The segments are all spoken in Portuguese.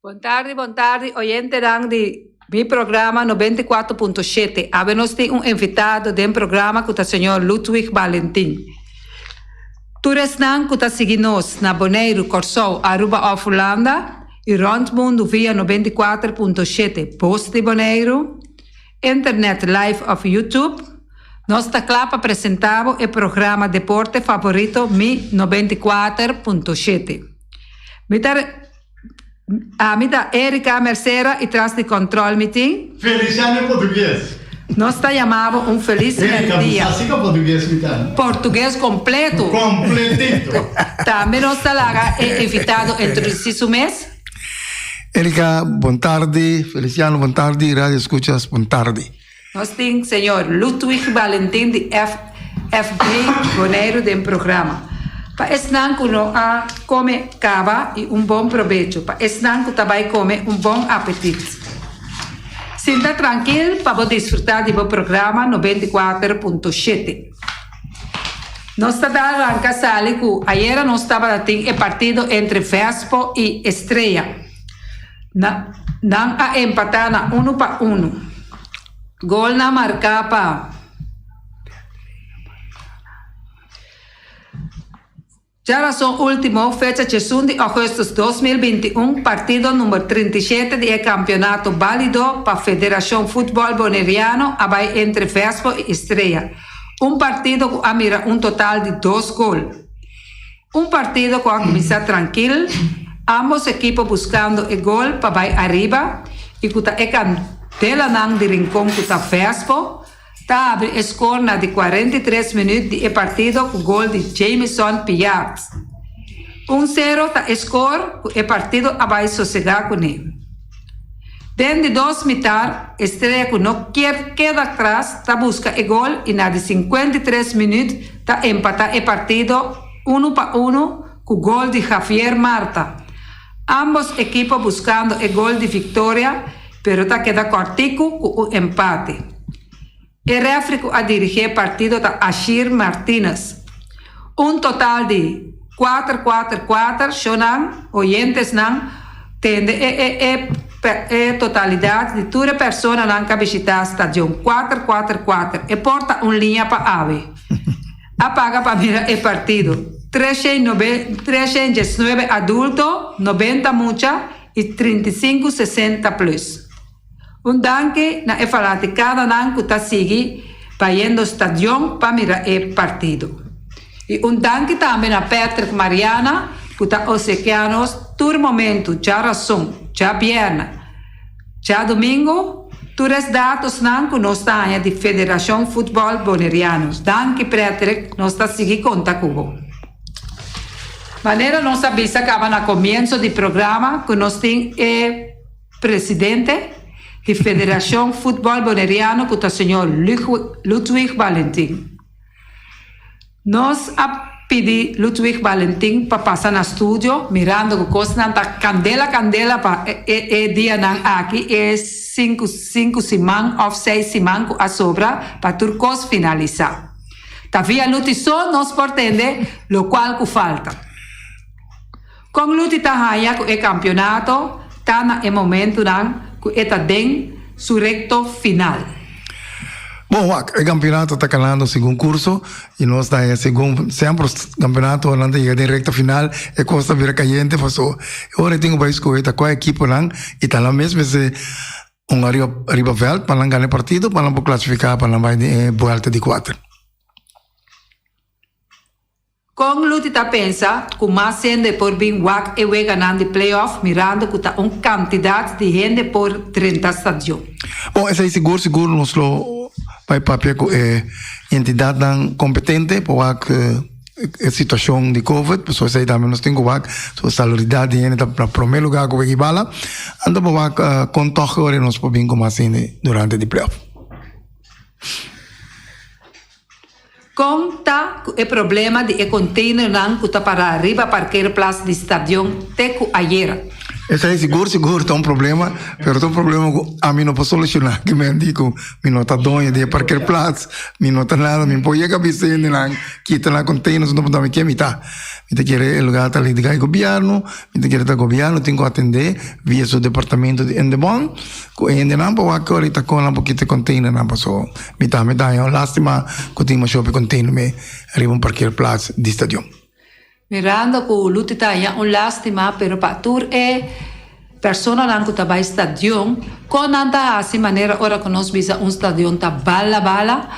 Boa tarde, oyente de mi programa 94.7. Habemos un invitado del programa que es el señor Ludwig Valentin. Toeres nan que seguimos na Bonaire, Corsou, Aruba of Holanda e rondmundo via 94.7 Post de Bonaire, internet live of YouTube. Nós está clapa apresentava o programa Deporte Favorito Mi 94.7. Mita Erika Mercera e traz de controle meeting. Feliciano em português. Nós está chamando feliz dia. Assim que é português, então. Português completo. Completito. Também nós está lá invitado entre o mês. Erika, boa tarde. Feliciano, boa tarde. Radio Escuchas, boa tarde. Nós temos o senhor Ludwig Valentin de FB Bonaire do programa. Para esnan que não come cava e bom proveito. Para esnan que também come bom apetite. Sinta tranquilo para desfrutar do programa 94.7. Nós estamos arrancando que ayer nós estávamos tendo o partido entre Vespo e Estrela. Não a empatar na 1-1. Gol na marcapa. Já razão último, fecha de 1 de agosto de 2021, partido número 37 do campeonato válido para a Federação Futebol Bonaireano, abai entre Vespo e Estrela. Partido que a mira total de 2 gols. Partido que a começar tranquilo, ambos equipos buscando o gol para vai arriba, e que está candela nang de rincón que está Vespo, está abre score na de 43 minutos de partido com gol de Jameson Pillard. 1-0 está score com o partido abai sossegar com ele. Dentro de 2 metades, Estrela que não queda atrás, está busca o gol e na de 53 minutos está empatar o partido 1-1 com gol de Javier Marta. Ambos equipos buscando o gol de vitória, pero está queda cortico com o empate. O referee a dirigir o partido está Ashir Martínez. Total de 4-4-4, Shonan, oyentes nan, tende totalidade de toda pessoa nan que visitar o estádio 4-4-4 e porta linha para ave. Apaga para mirar o partido. 319 adultos, 90 mucha e 35-60 plus. Danke na fanaticada nan que está seguindo para ir ao estádio para mirar o partido. E danke também a Patrick Mariana, que está obsequiando todo momento, já razão, já viernes, já domingo, todos os dados nan que nós temos de Federação Futebol Bonaireano. Danke Patrick, nós está seguindo conta com maneira nós avisa que no começo do programa que nós temos o presidente da Federação Futebol Bonaireano, que é o senhor Ludwig Valentin. Nós pedimos Ludwig Valentin para passar no estúdio, mirando que coisa está candela para o dia aqui, é 5 semanas ou 6 semanas a sobra para tudo coisa finalizar. Tavia notícia nós pretende, o qual que falta. Com luta tahaya com o campeonato, está no momento que está dentro do recto final. Bom, o campeonato está calando o segundo curso e nós estamos em segundo, sempre o campeonato Holanda chega em recta final e costa vira caliente, passou. Agora tenho para escolher qual equipe lá e está lá mesmo se arriba veld para ganhar partido, para classificar para vai volta de 4. Com luta pensa que mais gente por vir wak e ganhando de playoff, mirando que está quantidade de gente por 30 estádios. Bom, esse é seguro nós vai papel com entidade competente para a situação de Covid, pessoas aí também nós temos que a salubridade de gente para primeiro lugar com a bala, anda para contar agora nós podemos como assim durante o playoff. Conta o problema de container que está para arriba para aquela place de estádio teco ayer. Esse aí seguro tem um problema, pero tem um problema que a mim não posso solucionar, que me digo, me não tá dono de parquear plaats, me não tá nada, me põe a cabeça em lá, quita lá containers, não pode me que me tá. Me quer o lugar tá ali de governo, me quer o governo, tenho que atender via seu departamento de Endebon, e não pode agora tá com um pouquinho de container, não passou. Me tá, é uma lástima que tenho uma shopping container, me arriba um parquear plaats de estádio. Mirando que o luto está um lástima, pero para tur persona que está no estadion, quando anda assim maneira ora que nós visa estadion tá bala,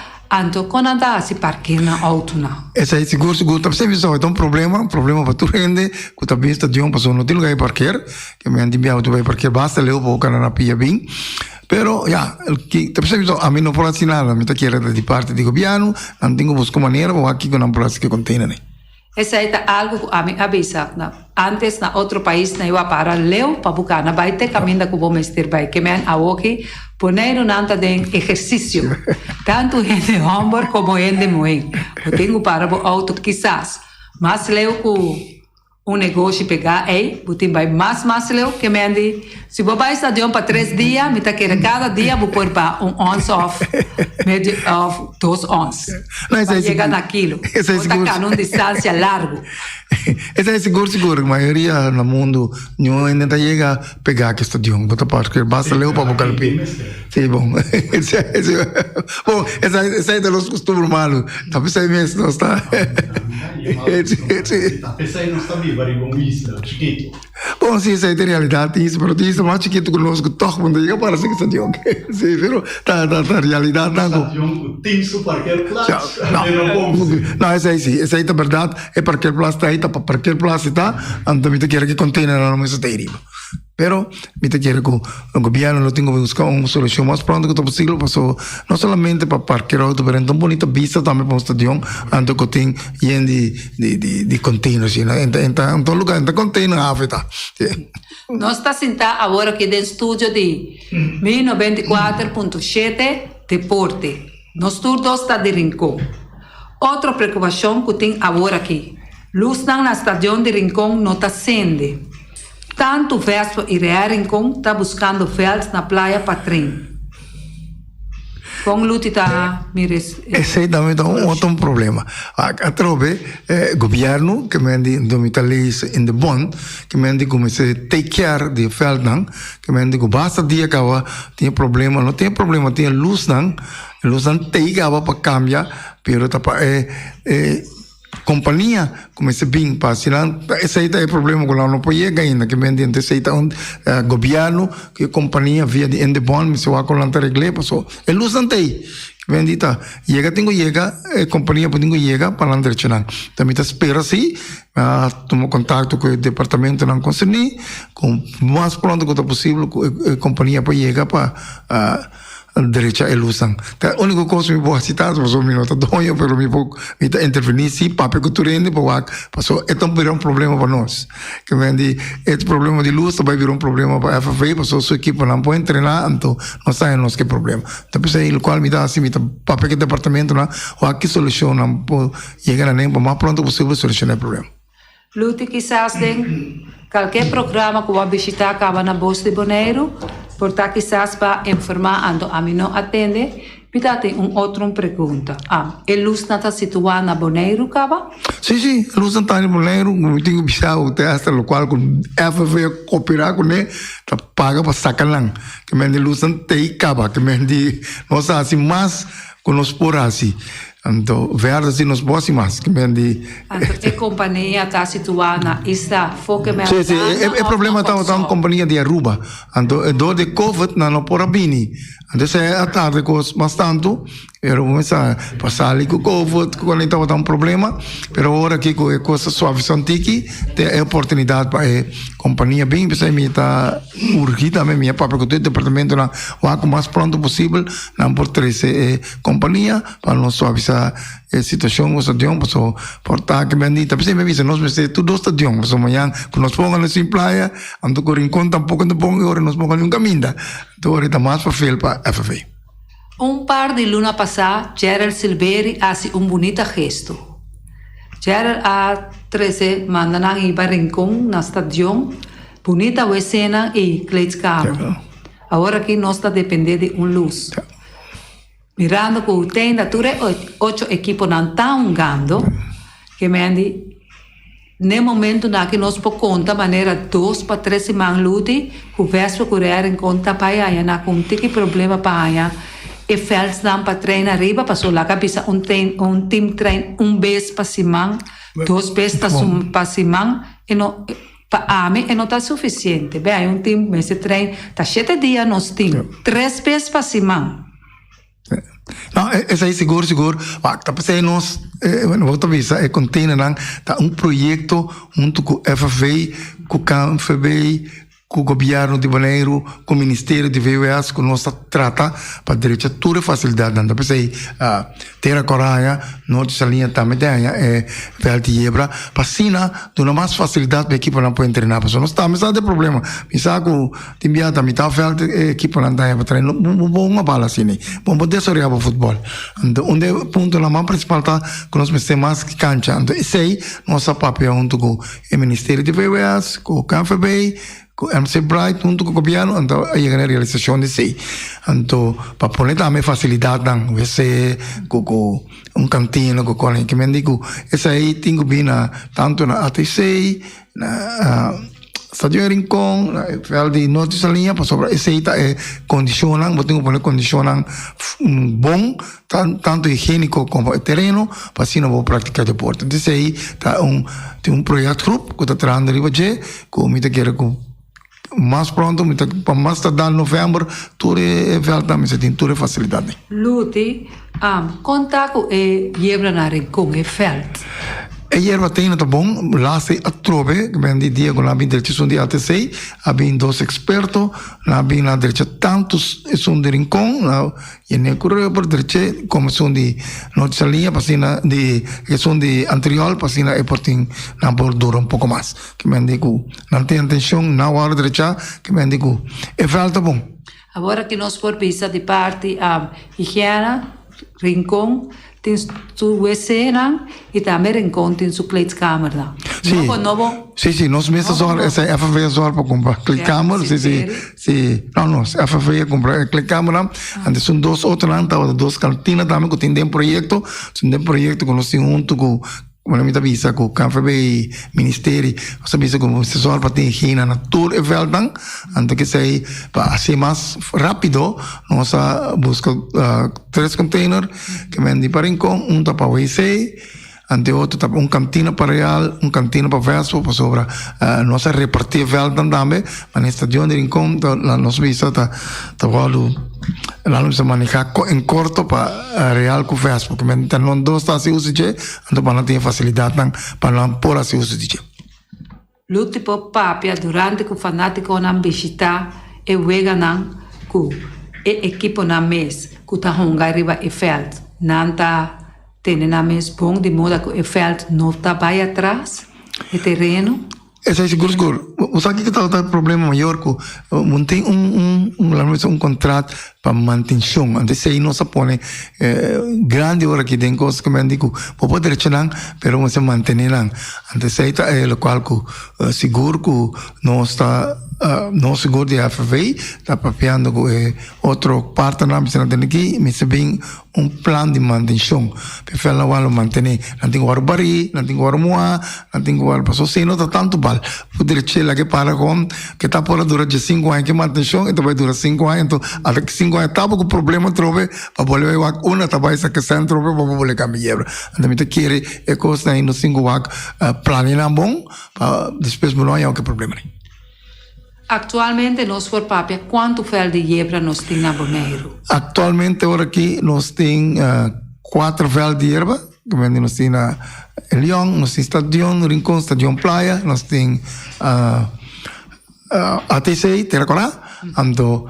então quando anda assim parquear na auto na. Esse aí seguro, tá sempre só é um problema para tu rende, que tá bem estadion passou não tem lugar de parquear, que me andi bem auto vai parquear basta leu pouco na pia bem. Pero, que tá percebendo, a mim não pode assim nada, me tá querendo de parte do governo, não tenho buscar maneira, vou aqui com não pode que container, né? Essa é algo que a mim avisa. Antes, na outro país, na eu para leu para buscar, na vai ter caminho que vou mestre vai, que me han aqui, poner nanta de exercício, tanto em Hamburg como em Moen. Eu tenho para o auto, quizás, mas leu que negócio pegar, botem vai mais leu, que me ande, se vou vai estadião para 3 dias, me tá querendo cada dia, vou pôr para 1 onça of 2 onças. Para chegar naquilo. Vou tacar numa distância larga. Esse é seguro. A maioria no mundo não ainda chega a pegar que estadião. Porque basta leu para buscar o pé. Sim, bom. Bom, esse é dos costumes malos. Talvez aí mesmo não está. Talvez aí não está vivo, aí com isso, chiquito. Bom, sim, isso aí tem realidade, isso, mas isso é mais chiquito conosco, toque, quando chega para ser estadião. Sim, pero tá realidade. Estadião tem su parquear plaats. Não, esse aí sim, esse aí tá verdade, é parquear plaats tá aí, tá para parquear plaats tá, então me quer que container não me está aí. Pero me quer que o governo não tem que buscar uma solução mais pronto que possível, passou não somente para parquear auto, mas então bonita vista também para o estadião, então que tem de containers, então todo lugar tem container afeta. Nós está sentado agora aqui no estúdio de 1094.7 Deporte. Nós todos está de Rincón. Outra preocupação que tem agora aqui, luz na estadião de Rincón não está acende. Tanto Vespa e Real Rincón está buscando felds na praia para trem. Com luta está mires. Esse aí também é outro problema. A trove governo que me andi do mitalis in the bond que me andi como se take care de feldan que me andi com basta dia que tinha problema, não tem problema, tinha luz não tem para cambiar, pero tá companhia comece bem para assinar, esse aí é o problema que não pode chegar ainda, que vende esse aí governo, que companhia via de Endebon, me se vai com lantar regle, passou, é luz não tem, que vende tá, chega, companhia pode chegar para lantar chegar, também tá espera assim, tomo contato com o departamento não concerni, com mais pronto que possível, a companhia pode chegar para derecha a ilusão. A única coisa que me vou citar, passou um minuto dois, mas me vou intervenir se papel que tu rende, passou é também um problema para nós. Que vende esse problema de luz vai vir um problema para a FFA, passou sua equipe não pode treinar, então não sabemos que problema. Então aí o qual me dá assim, papel que departamento não, ou aqui solução não pode chegar nem para mais pronto possível solucionar o problema. Lute quizás tem qualquer programa que vai visitar acaba na Bolsa de Bonaire, portanto quizás para informar ando a mim não atende, Pita tem outra pergunta. A luz está situada na Bonaire, caba? Sim, a luz está na Bonaire, eu tenho que visitar o teatro local com FFA cooperar com ele, tá paga para sacar lá, que me de luz não tem caba, que me de nós assim mais que nós por assim. Então, verde assim nos bosses mais, que me de. A companhia está situada na esta foca me. Sim, o problema está uma companhia de Aruba. Então, dor de COVID não por bini. Então, se a tarde cos bastante, eu vou começar a passar ali com COVID, quando estava um problema, pero agora que com coisa suave santiki, tem a oportunidade para a companhia bem, pensei me está urgida também minha própria que o departamento na o mais pronto possível, não por trazer companhia para não suavizar a situação, o estadião, passou portar que bendita, pensei me disse nós pensei tudo estadião, passou amanhã que nós pongamos na praia, ando com rincón tampouco não pongo agora nós pongamos um caminho, então agora está mais fácil para FFA. Par de luna passada, Gerald Silveri fez bonito gesto. Gerald a 13 manda na Rincón, na estadião, bonita a cena e kleedkamer. Agora aqui nós está dependendo de luz. Mirando que tem da 8 equipos não estão jogando, que me andi no momento na que nós por conta maneira 2 para 3 semanas lute, o verso correr em conta para aí na com que problema para aí e fels dan para treinar arriba passou lá cabeça team trein vez para semana, 2 vezes para semana e não para mim não está suficiente. Bem, aí team mas trein tá 7 dias nós team 3 vezes para semana. Não, esse aí seguro. Tá pensando nós, volta a vista, é container não, tá projeto junto com FFV, com CANFB, com o governo de Bonaire, com o Ministério de VWS, que nós trata para direito toda facilidade. Então, pensei, terra coraia, nossa linha também tem, velho Yebra, para sina, dona mais facilidade para a equipe não pode treinar, porque nós estamos a ter problema. Pensar que o time já também está velho, a equipe não tem para treinar, bom uma bala assim, bom poder sorrir para o futebol. Então, onde o ponto na mão principal está que nós precisamos mais cancha. Então, esse aí, nossa papel junto com o Ministério de VWS, com o CANFB, com MC Bright junto com o governo, então aí a realização de sei. Então para poder também facilidade dan você com cantina com que me digo essa aí tenho bem tanto na ATC na Stadio Rincon na fel de notícia linha para sobre essa aí é condicionam botinho para condicionam bom tanto higiênico como terreno para assim não vou praticar deporte. Então esse aí tem projeto grupo que está trabalhando ali hoje com me quer com mais pronto, mais tarde em novembro, tudo é também se tem toda facilidade. Lute, conta com a Yebra na Rincon, é felt. A Yebra tem tá bom, lá se atrove, que vem de dia com a direção de ATC, há bem 2 expertos, há bem na direção tantos são de Rincon, e nem correr por direção como são de notícia linha, passina de são de anterior, passina é por tem na bordura pouco mais, que me digo, não tem atenção na hora direita, que me digo, é falta bom. Agora que nós por vista de parte a higiene, Rincon tem sua cena e também Rincon tem sua kleedkamer lá. Sim, nós mesmos só essa FFV só para comprar kleedkamer, sim. Não, FFV comprar kleedkamer lá. Antes são 2 outros lá, 2 cantinas também que tem projeto, que nós temos junto com como me avisa com o CANFB e Ministério, nós avisa com o assessor para ter higiene na tour e veldan, então que sei para ser mais rápido, nós busca 3 containers que vendem para Rincon, para WC, ante outro tá cantina para real, cantina para Vespo, para sobre nós repartir veldan também, mas na estação de Rincon, nós visa tá lá não se manejar em corto para real com Vespo, porque então não 2 está se usa de, então para não ter facilidade para não pôr se usa de. Lute por papia durante que o fanático não visita e wega não que a equipe na mês que tá honga arriba e feld não tá tendo na mês bom de modo que o feld não tá vai atrás o terreno. Esse é seguro. O sabe que está o problema maior que mantém um contrato para manutenção. Então se não se põe grande hora que tem coisas que me digo, vou poder tirar, pero não se mantém não. Então se é o qual que seguro que não está não seguro de FFV está papiando com outro partner que não tem aqui, mas bem plano de manutenção. Para não manter, não tem que bari, não tem que moa, não tem que passar sem nota tanto bal. Poder chegar que para com que está por durar de 5 anos que manutenção, então vai durar 5 anos, então até que 5 anos tá com problema trove para volver a uma tá vai sacar centro para volver cambiar. Então me quer é coisa aí no 5 anos planejar bom, depois não há que problema. Actualmente nós por papia quanto fel de Yebra nós tem na Bonaire? Atualmente agora aqui nós tem 4 fel de Yebra, que vem nós tem na Leão, nós tem Estadio Rincon, Estadio Playa, nós tem ATC, Terracorá, então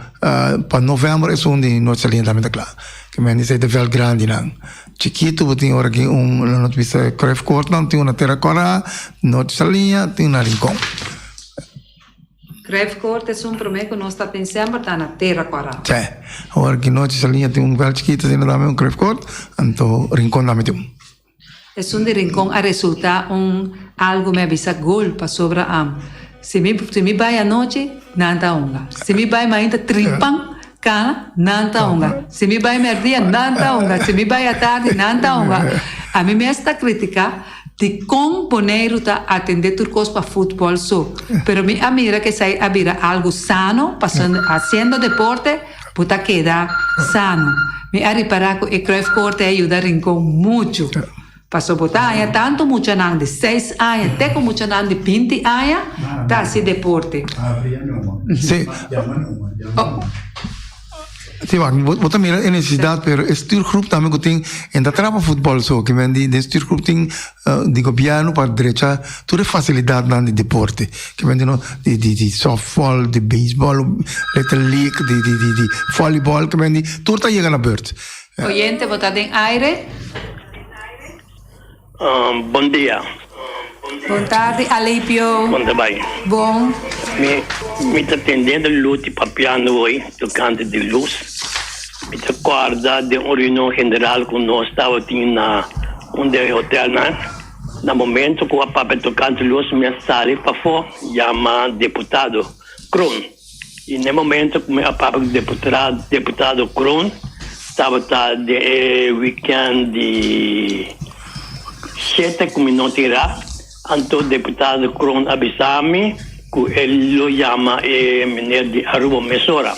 para novembro é onde nós saímos também da classe. Que vem nesse de fel grande não. Chiquito, tem agora aqui nós visa Cref Court, não tem uma Terracorá, nós saímos, tem na Rincon. Cref Court é prometo que nós está pensando estar na Terracorá. Sim, agora que nós saímos tem fel chiquito, tem também Cref Court, então Rincon também tem É de Rincon a resultar algo me avisa gol para sobre Se me vai à noite, nanta onga. Se me vai ainda trimpang, cana, nanta onga. Se me vai merdia, nanta onga. Se me vai à tarde, nanta onga. A mim me está crítica de como Bonaire está atender turcos para futebol só. Pero me admira que sai abrir algo sano, haciendo deporte, puta queda sano. Me ha reparado que el Cruyff Corte ayuda a Rincón mucho. Pasó botar tanto mucho nan de 6 años, até com mucho nan de 20 años, tá assim deporte. Sim. Sim, maar wat meer een necessidade, pero o stuurgroep também que tem ainda trabalha futebol só, que vem de stuurgroep tem de governo para direita, toda facilidade nan de deporte, que vem de softball, de baseball, little league, de volleyball, que vem de tudo tá chegando na beurt. Oyente, botar em aire. Bom dia. Boa tarde, Alípio. Bom trabalho. Bom. Me está atendendo lute para piano hoje, tocante de luz. Me está acorda de uma reunião general que nós estava na hotel, né? No momento que o papai tocante de luz me sale para fora, chama deputado Kron. E no momento que o papai deputado Kron estava de weekend de 7 minutos lá, então o deputado Kron avisou-me que ele lo chama menino de Aruba Mesora.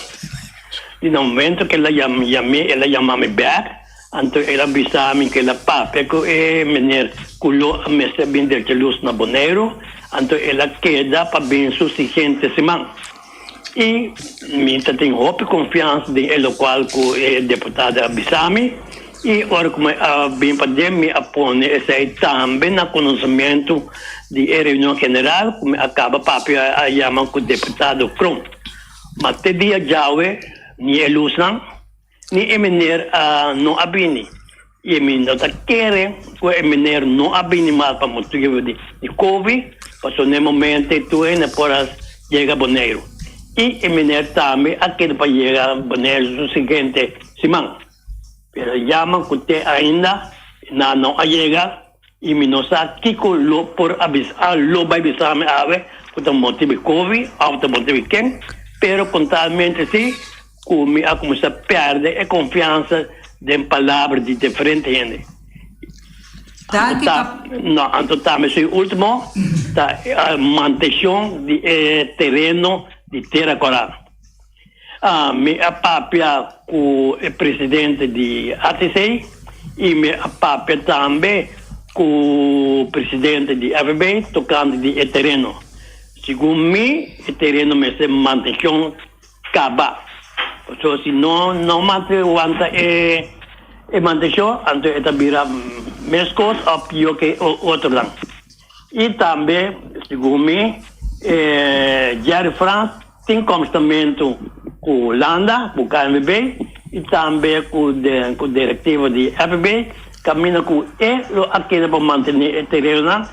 E no momento que ela chama-me back, então ele avisou-me que ela papai que é menino que lo recebe de luz na Bonaire, então ela queda para bem suficiente semana. E me tem hope confiança de ele qual que o deputado avisou-me. E agora como bem para me apone esse também na conhecimento de reunião general como acaba papi a chamar com o deputado Kron. Mas te dia jawe ni elusan ni emener não abini. E me não tá querendo que emener não abini mal para motivo de Covid, passou no momento tu é na poras chega Bonaire. E emener também aquele para chegar Bonaire no seguinte semana. Pero llaman que usted ainda no llega y me no sabe qué lo por avisar, lo va a avisarme a ver, por motivo COVID, por motivo quién, pero contablemente sí, me ha comenzado a perder confianza de palabras de diferente gente. No, entonces también soy último, mantención de terreno de tierra coral. Me apapia com o presidente de ATC e me apapia também com o presidente de FB tocando de terreno. Segundo mim, o terreno me se mantém caba. Então, se não mantém mantém, então está vira mescos ou pior que outro lá. E também, segundo mim, Jerry France tem comportamento com a Holanda, com o KNVB, e também com o diretivo de FB, caminha com ele, aquele para manter o terreno,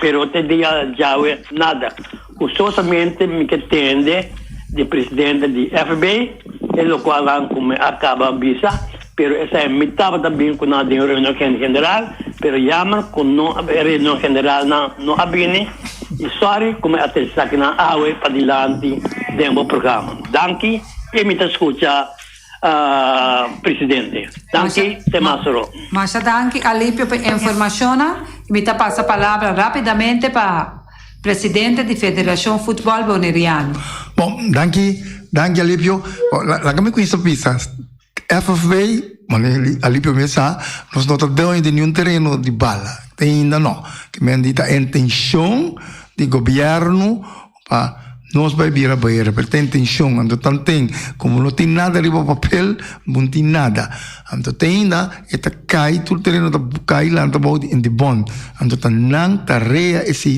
pero até dia já é nada. O somente me entende de presidente de FB, ele qual como acaba a visa, pero essa é metade também com a reunião general, pero chamam com a reunião general não abine, e sorry como até aqui na AUE para dilante do programa. Danke e me escuta presidente. Danke, Temasoro. Mas danke Alípio pela informação e me passa a palavra rapidamente para presidente da Federação Futebol Bonaireano. Bom, danke Alípio. La kami ko isa pisa. FFB, Alípio Mesa, nós não estamos em nenhum terreno de bala. Ainda não. Que me dita a intenção do governo para nós vai vir a banheira, porque tem intenção, então tem, como não tem nada ali para papel, não tem nada. Então tem ainda, cai, tudo terreno cai lá, então em de bond. Então não tarefa essa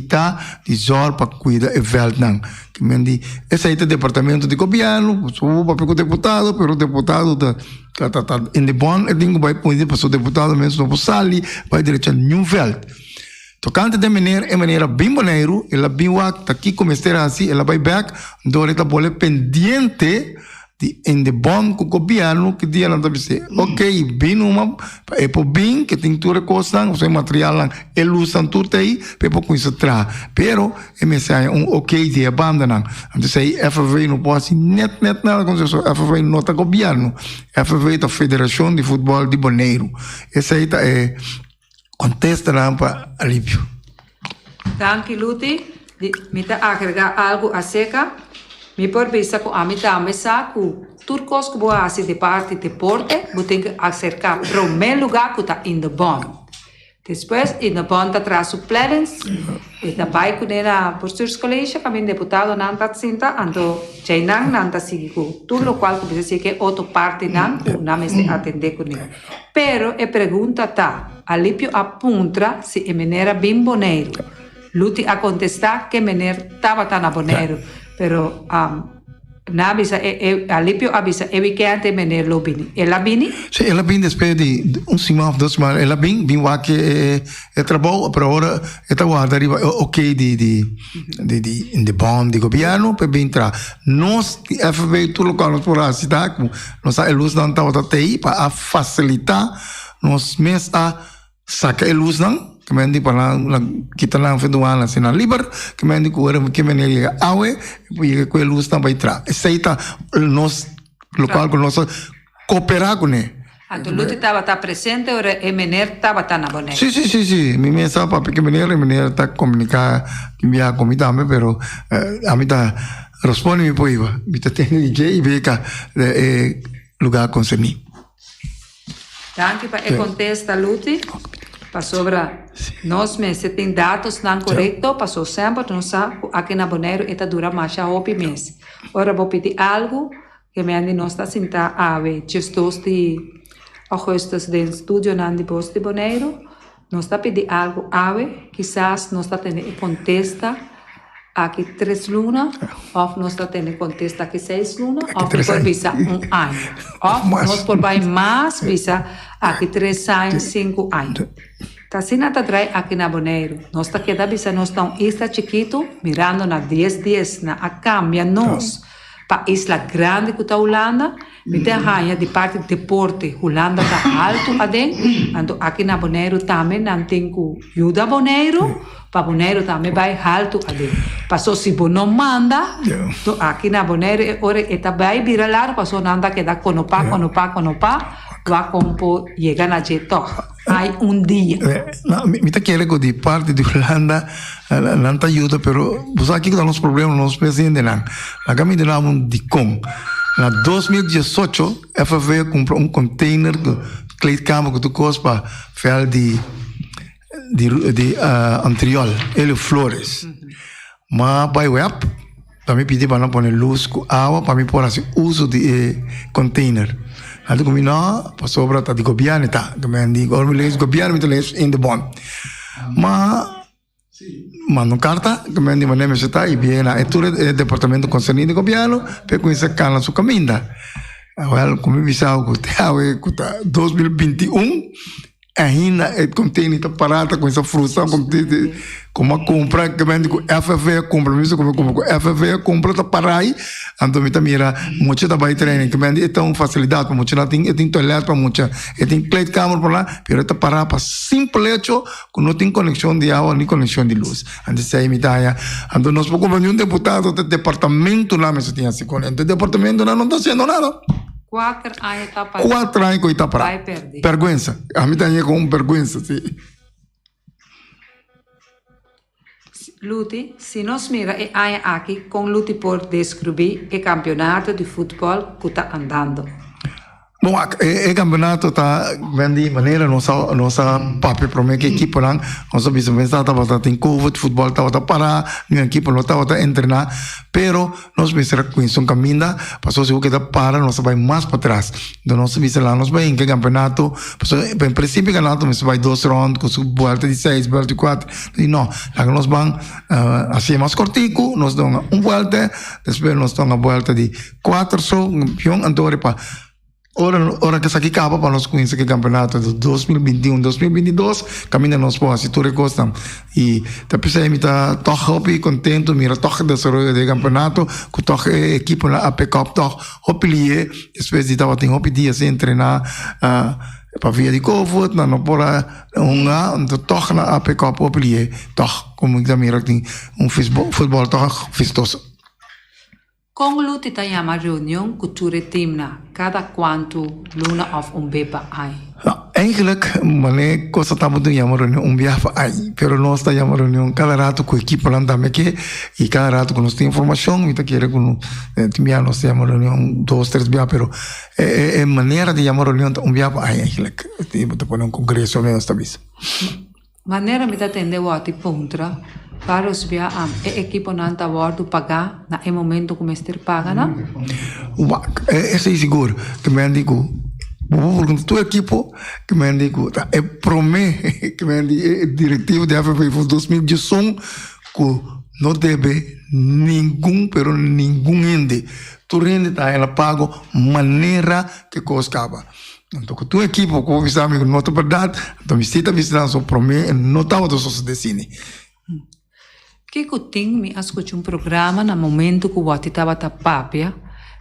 de zor para cuidar e veld não. Que me diz, esse é o departamento de governo, o papel do deputado, pero o deputado está em de bond, eu tenho vai poder para o deputado mesmo não sali, vai direto nenhum veld. Tocante de maneira bem boneiro, ela bem wak, aqui como estar assim, ela vai back, então ela pode pendiente in the bond com o governo que dia não deve ser. Ok, bem uma é por bem que tem tudo costan, o material lá ele usa tudo aí, para com isso tra. Pero MSI ok de abandonar. Então sei FV não pode net nada com isso. FV não tá governo. FV da Federação de Futebol de Bonaire. Essa aí tá contesta lá para alívio. Danke, Luti. Me tá agregar algo a seca. Me por vista com a mitad mesa com turcos que boa assim de parte de deporte, vou ter que acercar para o meu lugar que está in the bond. Depois, in the bond está traz suplentes, e também com ela por seus colegas, que também deputado não está sinta, então já não está seguindo com tudo o qual que precisa que outra parte não me atender com ele. Pero a pergunta está, alívio apunta se é maneira bem boneiro. Luti a contestar que maneira estava na boneiro. Pero na avisa alivio avisa que antes menere lo bini. Ela bini? Sì, ela bini depois de semana, 2 semanas. Ela bini wa que é trabalho para ora é guarda arriva ok de in the bond de governo para bem entrar. Nós FV tudo qual nós por a cidade, nós a luz não tá aí para facilitar nós mesmo a sacar a luz não. Kemudian para kita lang feduan assim na liber, kemudian ku orang kemudian awe, porque ku luz também tra. Aceita nós local com nós cooperar com ele. A tu luta estava presente ou é menor estava na boneca? Sim. Me mesa para que menor tá comunicar que me a comida me, pero a mim tá responde me poiva. Me tá tendo DJ e beca lugar concerni. Danke para contesta luta. Para sobra nós meses tem dados não corretos, passou sempre nós aqui na Bonaire está dura mais a 8 meses. Ora vou pedir algo que me ande nós está sentar a ver gestos de ajustes de estúdio não de posto de Bonaire, nós está pedir algo a ver, quizás nós está tendo contesta aqui 3 lunas, ou nós está tendo contesta aqui 6 lunas, ou por visa 1 ano, ou nós por vai mais visa aqui 3 anos, 5 anos. Tá assim nada trai aqui na Bonaire. Nós tá queda bisa nós tão isla chiquito, mirando na 10 na a cambia nós para isla grande que tá Holanda, me tem raia de parte de deporte, Holanda tá alto adem, ando aqui na Bonaire também não tem que ajuda Bonaire, para Bonaire também vai alto adem. Passou se não manda, aqui na Bonaire ora eta vai virar lá, passou nada que dá conopá, vai compo chega na jeito. Hay dia. Me está querendo de parte de Holanda, não está ajuda, pero você aqui que nos problemas nos presidente não. A kami de lá de com. Na 2018, FV comprou container que cama que tu cospa fel de Antriol, ele Flores. Mas by web também pedi para não pôr luz com água para me pôr assim uso de container. Ato kami na pasobra ta di gobyerno ta, kami di gobyerno ito les in the bond. Mano carta, kami di manem seta ibiena eture departamento concernido gobyerno, pe com essa cana su caminda. Well, como bisao ko tawe ko 2021 ainda contém tá parada com essa frustração como a compra que vende com FV compromisso como FV compra tá para aí então me tá mira muito da vai treino que vende então facilidade para muito não tem toalete para muito tem plate câmera por lá pero tá para para simple hecho que não tem conexão de água nem conexão de luz antes aí me tá então nós pouco um deputado do departamento lá mas tinha assim com o departamento não está fazendo nada 4 anos está para 4 anos que está para vai perder vergüenza a mim também com vergüenza sim. Luti, se nós mira e aí aqui com Luti por descobrir o campeonato de futebol que está andando. Bom, o campeonato está de maneira nossa papel para minha equipe lá, nossa vice-presidente estava tem Covid, futebol estava parar, minha equipe não estava treinar, pero nós pensamos com isso caminho, passou se o que está para, nós vai mais para trás. Então nós vice lá, nós vai em que campeonato, passou em princípio campeonato nós vai 2 rounds com volta de 6, volta de 4, e não, lá nós vamos assim mais cortico, nós damos volta, depois nós damos a volta de 4 só, então para Ora que aqui acaba para nós conhecer que campeonato de 2021-2022 caminha nós para se tu recostam e tá pensando que tá toch happy contento mira toch desenvolvimento do campeonato com toch equipe na AP Cup toch hoppelie depois de tava tem hoppi dia sem treinar para via de Covid não pora então toch na AP Cup hoppelie toch como que mira tem futebol toch vistoso. Com luti ta yama reunião cultura timna cada quanto luna of beba ai. Eigenlijk, mané cosa estamos de llamar reunión viaje ahí, pero no está llamando reunión cada rato con equipo landame que y cada rato con nuestra información y te quiere con timia nos llama reunión 2-3 viajes, pero manera de llamar reunión viaje ahí eigenlijk, tipo te pone un congreso en esta vez. Manera me ta tende wati puntra para os via equipo nanta vordo pagar na momento como este paga na. Esse é seguro que me digo porque tu equipo que me digo é promete que me digo diretivo de AFF 2018 que não deve nenhum ende tu rende tá ela pago maneira que costava então que tu equipo como você amigo não tá verdade então visita só promete não tá o dos decine que tem me escutar programa no momento que o ati tava ta papia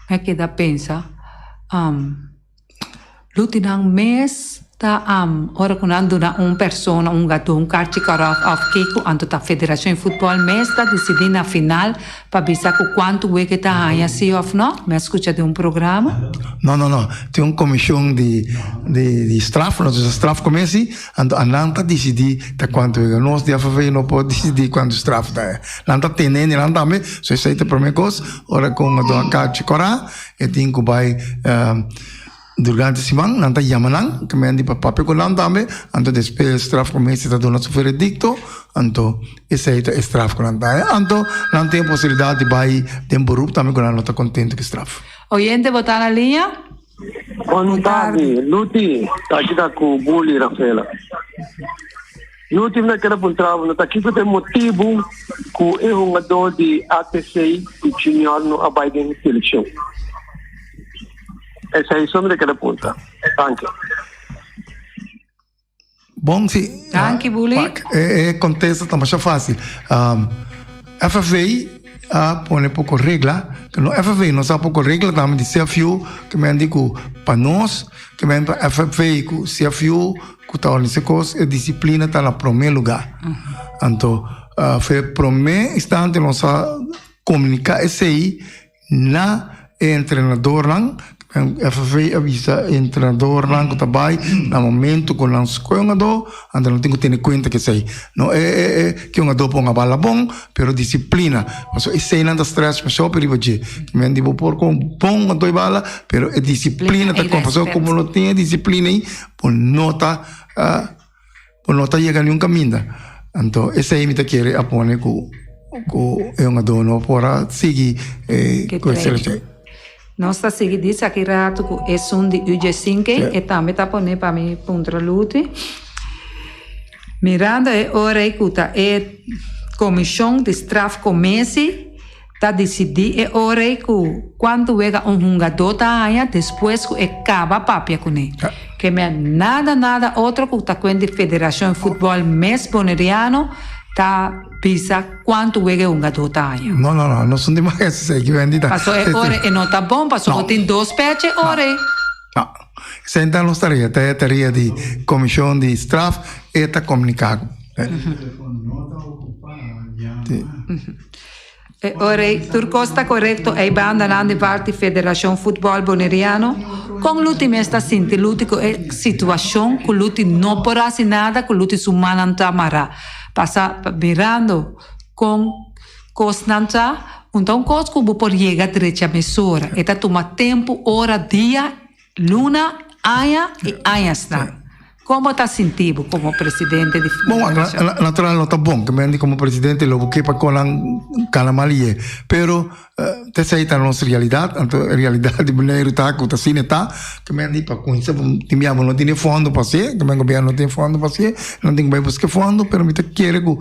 me queda pensa lutinang mês ta ora quando na persona gato carchikarov of kiko anto ta federação de futebol mês ta decidir na final para bisa com quanto we que ta haya se of no me escuta de programa não tem comissão de straf nós straf comece anto ananta decidir ta quanto we nós de AFV não pode decidir quanto straf ta nanta tenene nanta me so sei te promecos ora com a carchikarov e tem que vai durante simang nanta yamanang kemudian di papai kulam tambe anto despe straf komisi ta dona su veredicto anto essa straf kulam ta anto não tem possibilidade de vai tem beroep tambe kulam não tá contente que straf oyente botar na linha boa tarde luti tá aqui da com bully Rafaela luti na quero pontrava tá aqui tem motivo com erro ngado de ATC de junior no abiding seleção. Essa é a sombra que ela aponta. Danke. Bom, sim. Danke, Bully. Contesta, tá mais fácil. FFV põe pouco regra, que no FFV nós há pouco regra, também de CFU, que me indico para nós, que me indico FFV, que CFU, que tá nesse curso, a disciplina está no primeiro lugar. Então, foi primeiro instante nós comunicar esse aí na treinador lang FFV avisa treinador lang que trabalha no momento com o jogador anda não tem que ter em conta que sei não é que jogador põe a bola bom pero disciplina mas isso aí não dá stress mas só perigo de me digo por com bom a dois bala pero é disciplina tá com pessoa como não tem disciplina aí por nota chega nenhum caminho então esse aí me tá querer apone com jogador não para seguir com esse nós está seguindo isso aqui rato que é um de UG5 e também está pondo para mim contra lute mirando é hora que tá é comissão de straf comece tá decidir é hora que quando chega jogador tá aí depois que acaba papia com ele que me nada outro que tá com a Federação de Futebol Mês Boneriano tá pisa quanto chega jogador tá aí não são demais sei que vendida passou é hora e não tá bom passou tem dois pets hora não senta não estaria teria de comissão de straf e tá comunicado ora turco está correto e banda andando de parte Federação Futebol Boneriano com luti mesta sinti luti com situação com luti não por assim nada com luti sumana tamara passa mirando com constância então coisa que por chegar direita a mesura eta toma tempo hora dia luna aia e aia está como está sentindo como presidente de bom natural não está bom que me como presidente lo que para com calamalie pero te sei tá nossa realidade a realidade de Mineiro tá com tá cine tá que me andi para com isso timiamo não tem fundo para ser que o governo não tem fundo para ser não tem que buscar fundo pero me te quer que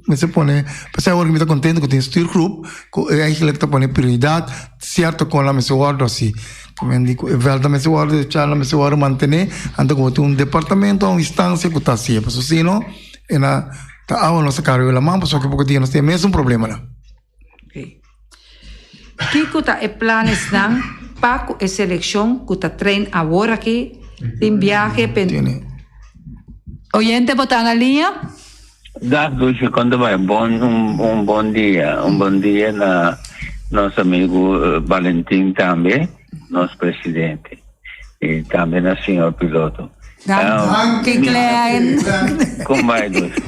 me se pone para agora me tá contente que tem steer group que aí ele tá pone prioridade certo com a mesma ordem assim Quindi velta me se guarda chala me se guarda mantenere ante ko un departamento uma instância que tá assim, porque se não é na tá a nossa carreira lá, mas só que pouco dia nós temos mesmo problema lá. Okay. Kiko tá planos não para a seleção que tá trein agora aqui em viagem oyente botar na linha. Duce, quando vai um bom dia na nosso amigo Valentim também, nosso presidente, e também na senhor piloto. Que Glenn. Como vai, Duce?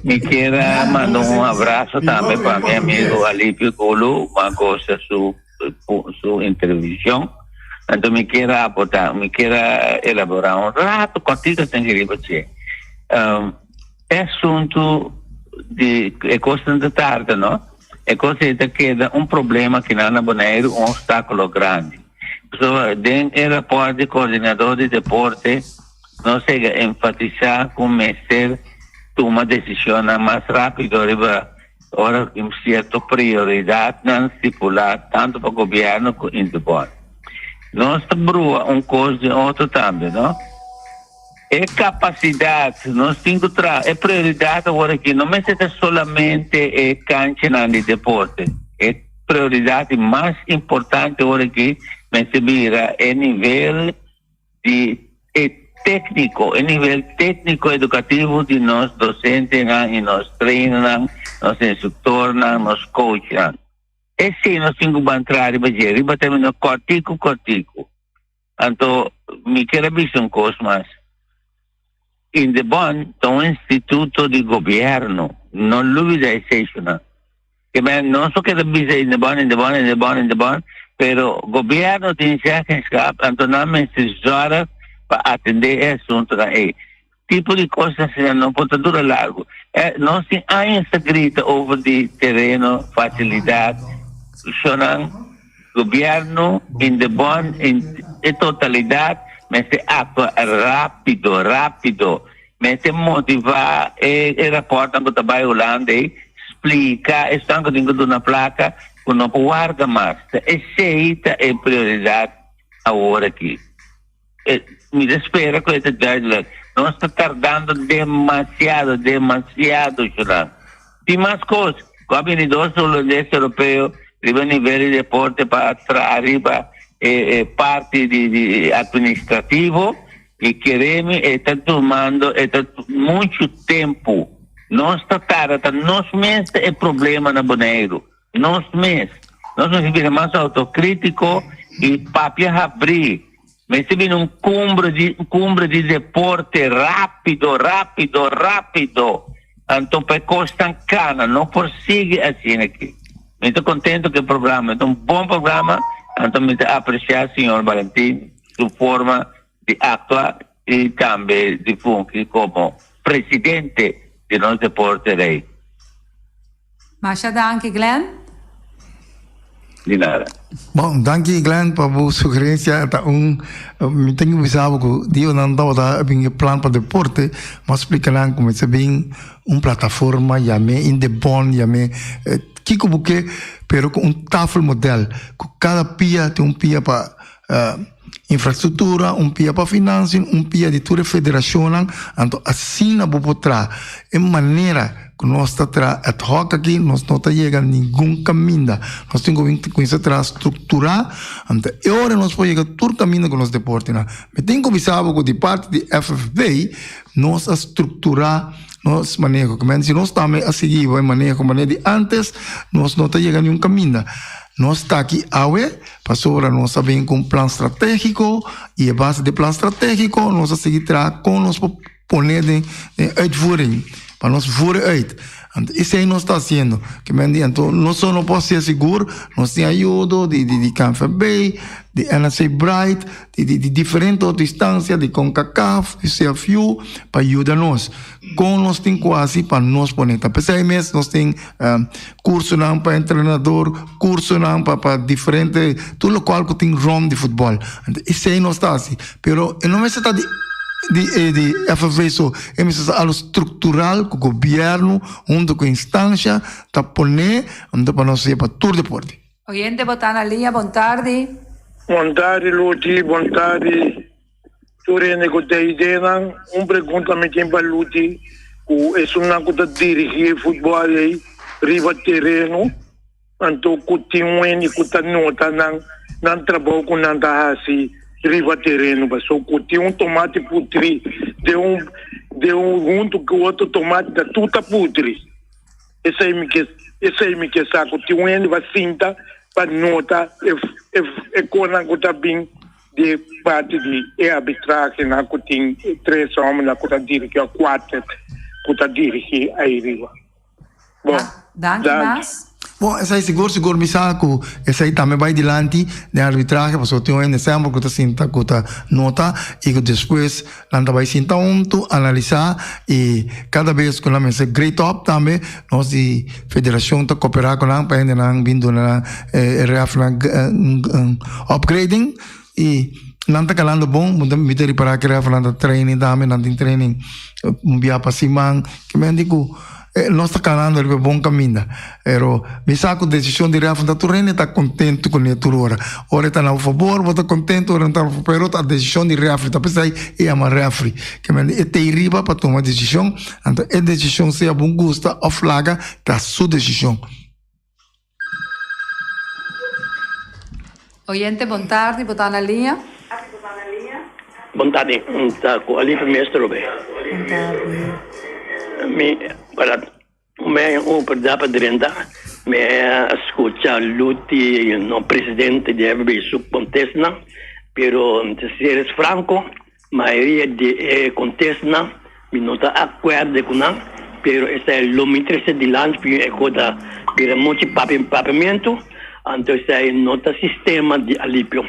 Me queira mandar um abraço também para meu amigo Alípio Colo, uma coisa sua entrevista. Então me queira aportar, me queira elaborar um rato contigo sem querer você. É assunto de coisa de tarde, não? É coisa que é um problema que na Bonaire um obstáculo grande. Era pode coordenador de deporte, não sei enfatizar como ser tomar decisão mais rápido, ora em certa prioridade não estipular tanto para o governo como para o deporte. Nós temos coisa outro também, não? É capacidade, nós temos é prioridade agora aqui, não é somente cancha de deporte, é prioridade mais importante agora aqui, mas vira é nível de técnico, é nível técnico educativo de nós docentes, e nós treinamos, nós instrutores, nós coaches. E sim, nós temos que entrar e bater, terminar cortico. Então, me quero ver um coisa mais. Em Debon, tem um instituto de governo, não dúvida é isso, não. Que não só quero ver em Debon, pero o governo tem que então não me assessora para atender esse assunto aí. Tipo de coisa assim, não pode durar largo. Nós temos a grita over de terreno, facilidade, governo em Debon, em totalidade, mas se atua rápido, mas se motivar, e rapporta com o trabalho Holanda, explica, estão com uma placa, que não guarda mais. Essa é a prioridade agora aqui. Me espera com essa guideline. Nós estamos tardando demasiado, Joran. Tem mais coisas. Com a habilidade holandesa europeu, arriba nível de deporte para arriba parte de administrativo e queremos está tomando muito tempo. Nós nós mesmos é problema na Bonaire. Nós mesmos vivemos mais autocrítico e papel abrir. Mas se vem cumbre de deporte rápido. Então para costa cana, não prossegue assim aqui. Estou contente que o programa é um bom programa. Então, me apreciar, senhor Valentim, sua forma de atuar e também de funcionar como presidente de nosso deporte rei. Masha, danke, Glenn. De nada. Bom, danke Glenn para a sugerência. Me tenho avisado que Dio não estava a plano para deporte, mas explicar como se bem uma plataforma, em Debon, Kiko Buque, pero com tafel model. Cada pia tem pia para infraestrutura, pia para finanças, pia de toda a federação. Então, assim na bopotra, é maneira que nós está ad hoc aqui, nós não está chegando a nenhum caminho. Nós temos que começar a estruturar. Então, agora nós podemos chegar a todo caminho com os deportes. Mas tem que avisar que de parte de FFB, nós estruturar nós manejo, se nós estamos a seguir o manejo de antes, nós não está chegando a nenhum caminho. Nós está aqui para sobre nós sabemos com um plano estratégico e a base do plano estratégico nós a seguir com nós poner em uitvoering, para nós voeren uit. Isso aí nós está fazendo, que então nós só não podemos ser seguro, nós temos ajuda de CANFB, de NSC Bright, de diferentes outras instâncias, de CONCACAF, de CFU, para ajudar nós. Com nós temos quase para nós poner. Apesar disso, nós temos curso para treinador, curso para diferentes, tudo o qual tem ramo de futebol. Isso aí nós está assim. Pero não é se está de FFV, é algo estrutural que o governo, junto com a instância, está poner para nós ir para todo o deporte. Oyente, botar na linha, boa tarde. Vontade, Luti, vontade. Turene ko te ideia, pergunta me tem para Luti, o isso não que dirigir futebol aí, riva terreno, então continuem e que nota não trabalho com nada assim, riva terreno, mas só que um tomate putri, de junto com o outro tomate da tudo putri. Esse aí me que saco, continuem vai cinta para nota, é coisa que está bem de parte de arbitragem, na que tem 3 homens, na que está dirigindo 4, que está dirigindo aí riva. Bom, danke, mas. Bom, essa aí seguro me saco, essa aí também vai adiante de arbitragem, porque eu tenho em dezembro que sinta que nota e que depois nanda vai sinta analisar e cada vez que nós great top também nós de federação tá cooperar com nós para ainda não vindo na upgrading e não está calando bom, me ter para que falando training também, não tem training via para cima, que me digo não está calando ele bom caminho, pero me saco decisão de Rafa da Turene está contente com a turora, ora está na favor, vou estar contente, ora está pero a decisão de Rafa está pensando é uma Rafa, que me é terrível para tomar decisão, então a decisão se a bom gosto ou flaga da sua decisão. Oyente, boa tarde, botar na linha. Boa tarde, está com ali mestre bem. Boa tarde. Me para direnda, me escucha Luti, no presidente de FB contesta, pero se eres franco, maioria de contesta, me não está acordo com não, pero esse é o me interessa de lanche, é coisa, pero muito papamento, então esse é nota sistema de alívio.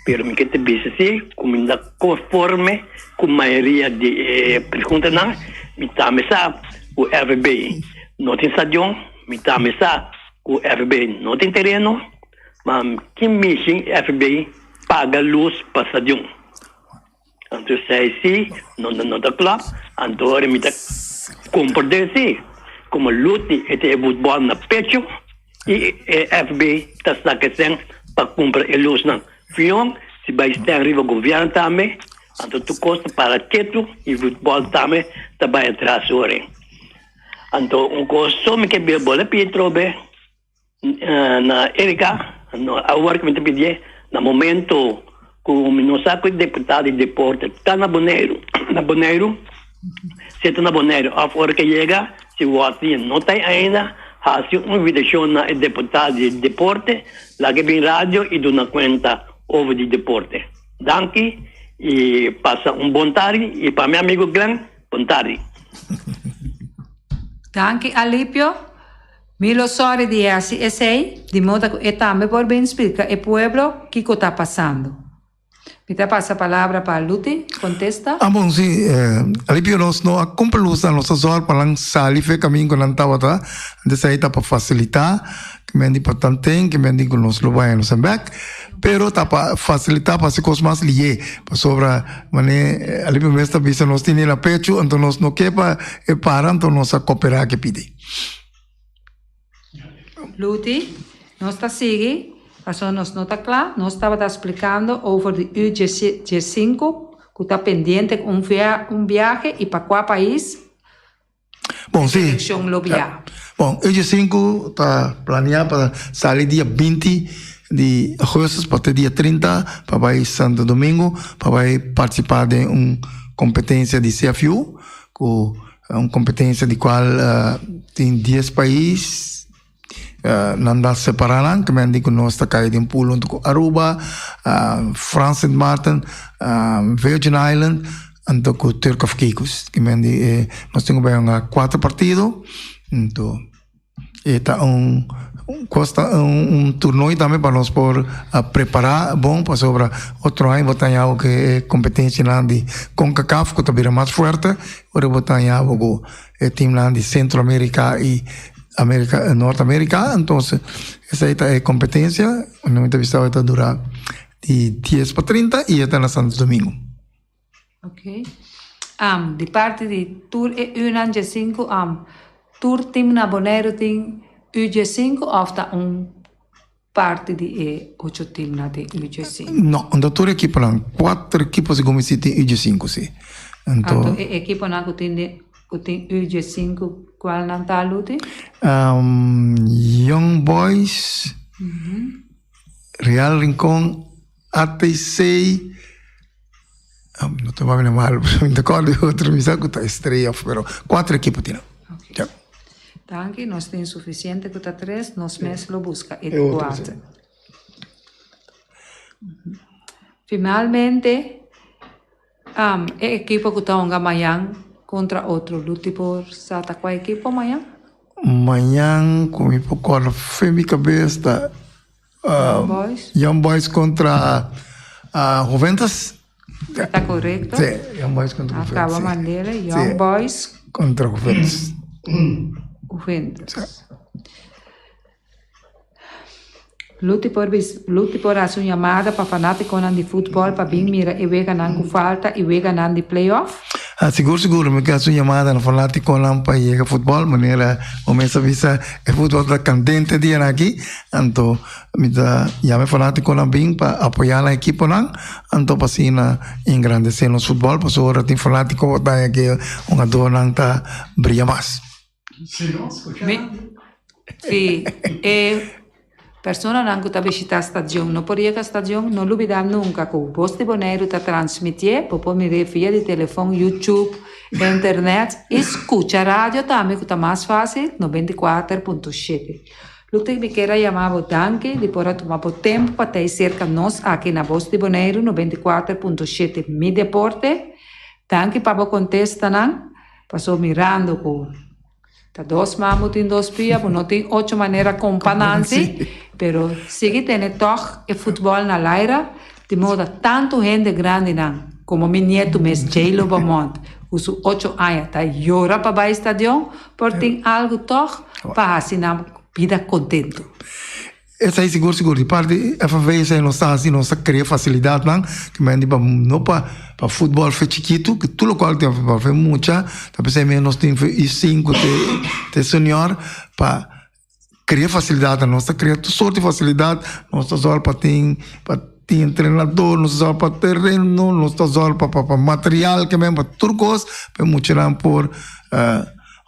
Pero me quer dizer assim, como ainda conforme com a maioria de perguntas não, me tamesa o FB não tem estadião, me tamesa o FB não tem terreno, mas que mexem FB paga luz para estadião. Então se assim não dá claro, então me dá compreender assim, como lute é futebol na pecho e FB está sacando para comprar a luz não. Fion, se vai estar arriba o governo também, então tu custa para quieto e o futebol também vai atrás hoje. Então um custo me que bem bola Pietro be na Erika, a hora que me pedi, no momento com o saco de deputado de deporte, está na Boneiro, se está na Boneiro, a hora que chega, se o assim não tem ainda, faz uma invitação na deputado de deporte, lá que vem rádio e dá conta over de deporte. Danke e passa bom tarde e para meu amigo Glenn, bom tarde. Danke, Alipio. Milo sorry di essay, di modo que também por bem explica o pueblo que está passando. Me passa a palavra para Luti, contesta. Bom, sim, Alipio, nós não acompanhamos a nossa zona para não sair o caminho que não estava, tá? Dessa aí para facilitar, que me diga para tanto, que me diga nós lo vai nos back, pero tá para facilitar para se coisas mais lié, para sobra, mané, Alipio mesmo bisa nós tem na pecho, então nós não quer para então nós cooperar que pede. Luti, nós está seguindo. Passou nos nota claro, nós estava explicando over o G5, que está pendente um viagem e para qual país? Bom, sim. Bom, o G5 está planeado para sair dia 20 de agosto, para ter dia 30, para ir Santo Domingo, para ir participar de uma competência de CFU, uma competência de qual tem 10 países. Nanda separaran, que me digo nós está caído em pulo untuk Aruba, France and Martin, Virgin Island, untuk Turk of Caicos. Que me digo nós temos bem 4 partidos, então está costa torneio também para nós por preparar bom para sobre outro ano botar algo que é competência lá de CONCACAF que também é mais forte, agora botar algo é time lá de Centro-América e Norte-América, entonces esa es competencia, una entrevista va a durar de 10 para 30 y está en Santo Domingo. Ok. De parte de Tour e Unan G5, Tour team na Bonaire team UG5 of ta parte de 8 times na de UG5. No, onda toda equipa lang, 4 equipos como se tem UG5 sim. Então, equipa na que tem UG5, qual não está lute? Young Boys, Real Rincón, ATC, não estou me mal, me recordo de outro, me saco tá estreia, pero 4 equipos tem. Okay. Yeah. Tanque, nós temos suficiente que está 3, nós mesmos lo busca e outro, 4. Finalmente, a equipa que está amanhã contra outro, lute por sata qual equipa amanhã? Amanhã, com pouco a fé minha cabeça, Boys, Young Boys contra Juventus. está correto? Sim, Young Boys contra Juventus. Acaba sim. Mandela, Young Sim. Boys, Contra Juventus. Juventus. Lute por a sua chamada para fanático de futebol, para vir mira e ver ganhar com falta e ver ganhar de playoff. Seguro, me queda sua chamada na fanático lá para ir a futebol, maneira, começa a visa, o futebol está candente dia aqui, então, me dá, já me fanático lá bem para apoiar a equipe lá, então, para assim, engrandecer no futebol, para agora tem fanático, tá aqui, jogador lá tá brilha mais. Se não, escuta. Sim, persona que está visitando a estação, não podia ir à estação, não olvidar nunca que o Voz de Bonaire está transmitindo, por me via de telefone, YouTube, internet, escuta a rádio também, que está mais fácil, 94.7. Lute me queira chamar o tanque, depois tomar o tempo para ter cerca de nós aqui na Voz de Bonaire, 94.7, Mi Deporte, tanque para contestar, não, passou mirando com tá 2 mãos em 2 pias, não tem 8 maneiras compananse, pero sigue tendo toch e futebol na laira, de modo tanto gente grande não, como meu neto mesmo, J.Lo Beaumont, os 8 anos, tá llora para o estádio, por tem algo toch para assinar vida contento. Essa é seguro. De parte, a favela não está assim, não está criando facilidade, não. Que me diz não para futebol foi chiquito, que tudo qual tem futebol foi muita, talvez é menos tem 5 de senior para criar facilidade, não está criando toda sorte de facilidade, não está só para ter treinador, não está só para terreno, não está só para material, que mesmo para tudo coisa, para muito por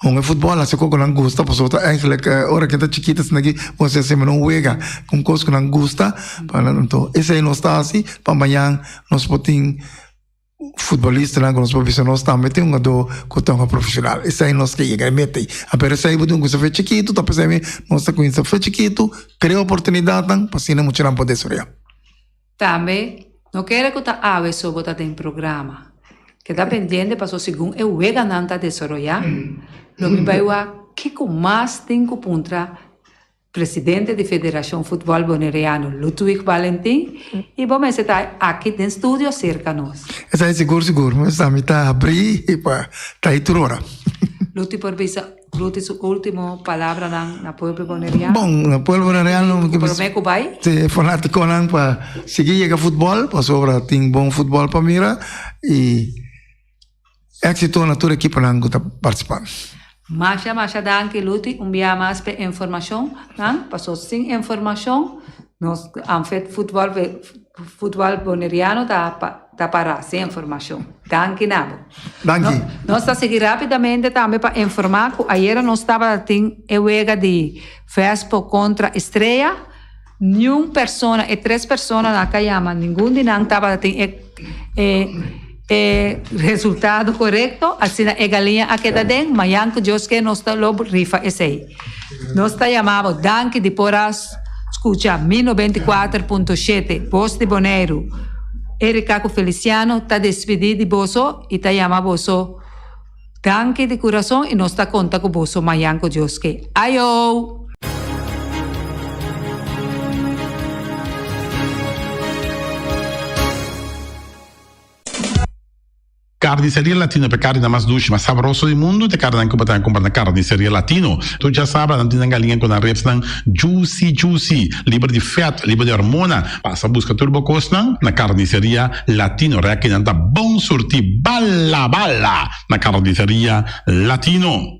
o futebol, assim como não gosta, por isso eigenlijk hora que está chiquita, assim aqui você se não juega com coisas que não gosta, então esse aí não está assim, para amanhã nós podemos futebolista, nós podemos nós também tem jogador que tem um profissional, esse aí nós que chega mete, a esse aí podemos coisa foi chiquito, tá pensando nós tá com isso foi chiquito, cria oportunidade, para assim não muito não poder sorrir. Também não quero que tá ave sobre tá tem programa, que está pendente para o segundo eu vega não tá desarrollar. Lo me vai que com mais tempo contra presidente da Federação Futebol Bonaireano, Ludwig Valentim, e vamos estar aqui no estúdio cerca de nós. Essa é seguro, mas a mitad abrir e para tá aí toda hora. Luti por visa, Luti sua última palavra na povo bonaireano. Bom, na povo bonaireano que Prometo vai. Se fanático não para seguir o futebol, para sobra tem bom futebol para mira e éxito na toda equipe não que está participando. Masha danke Luti, dia mais para informação, não? Passou sem informação, nós han feito futebol bonaireano tá para sem informação. Danke nabo. Danke. Nós está seguir rapidamente também para informar que ayer nós estava tem evega de Fespo contra Estrela, nenhuma pessoa e 3 pessoas na caiama, nenhum de não estava tem resultado correto, assim é galinha a queda den, amanhã que Deus que nós está lobo rifa esse aí. Nós está chamado danke de poras, escuta, 94.7, Voz de Bonaire, Ericaco Feliciano, está despedido de Boso e está chamado Boso, danke de coração e nós está conta com Boso amanhã que Deus que. Ayo! Carniceria Latino, pe carne mais doce, mais saboroso do mundo, te carne que botar comprar na Carniceria Latino. Tu já sabe, não tem galinha com a reps não juicy, livre de fat, livre de hormona. Passa a busca turbo cost na Carniceria Latino. Reque não tá bom surti bala na Carniceria Latino.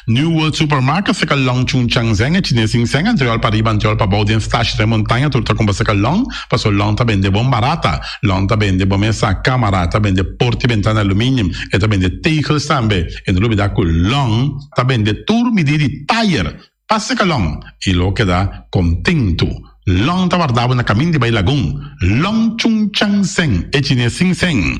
New World Supermarket fica long chung chang zeng e chinesing zeng anterior para riba anterior para baudin stash de montanha turta com você long passo long tá bem de bom barata long tá bem de bom essa câmara tá bem de porte ventana alumínio e tá bem de teicos também e no lugar com long tá bem de tour medir de tire passa que long e lo que dá contento long tá guardado na caminho de Bailagum long chung chang zeng e chinesing zeng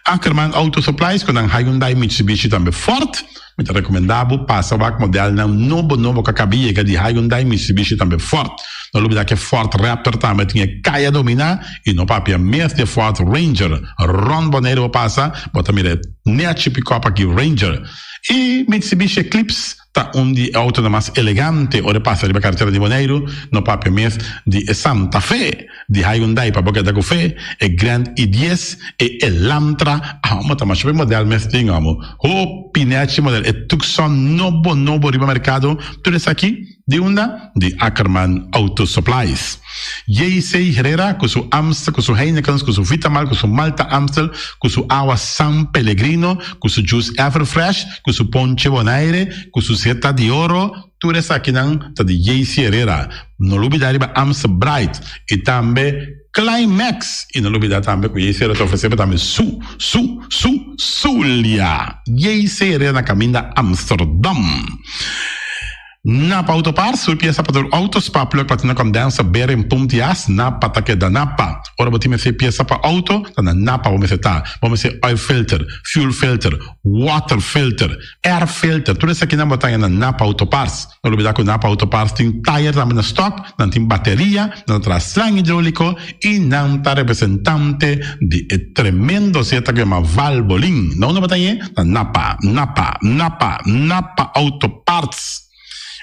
Ackerman Auto Supplies com a Hyundai Mitsubishi também forte. Me te recomendavo passa o modelo na novo que acabia que de Hyundai Mitsubishi também forte. Não lembro que Ford Raptor também tinha caia dominar e no papel mesmo de Ford Ranger Ron Bonero passa, bota mira net pick-up aqui Ranger e Mitsubishi Eclipse tá de auto mais elegante ora passa riba carteira de Bonero no papel mesmo de Santa Fe de Hyundai para boca da café e Grand i10 e Elantra mas mais bem modelo mesmo tingamo o pinete modelo e Tucson novo riba mercado tudo isso aqui de onda de Ackerman Auto Supplies. J.C. Herrera com seu Amstel, com seu Heineken, com seu Vitamal, com seu Malta Amstel, com seu Agua San Pellegrino, com seu Juice Everfresh, com seu Ponche Bonaire, com seu Zeta de Oro, tudo isso aqui não tá de J.C. Herrera. Não olvidar riba Amstel Bright e também Climax e não olvidar também que J.C. Herrera tá oferecendo também Zulia. J.C. Herrera na caminho da Amsterdam. Napa Autopar, sua peça para o Autospa, plug para ter condensa, beren puntias, Napa tá que da Napa. Ora, vou ter peça para auto, tá na Napa, vamos ser oil filter, fuel filter, water filter, air filter, tudo isso aqui não botar na Napa Autopars. Não olvidar que o Napa Autopars tem tire também na stock, não tem bateria, não traz slang hidráulico e não tá representante de tremendo seta que é uma Valvoline. Não botar aí na Napa Autoparts.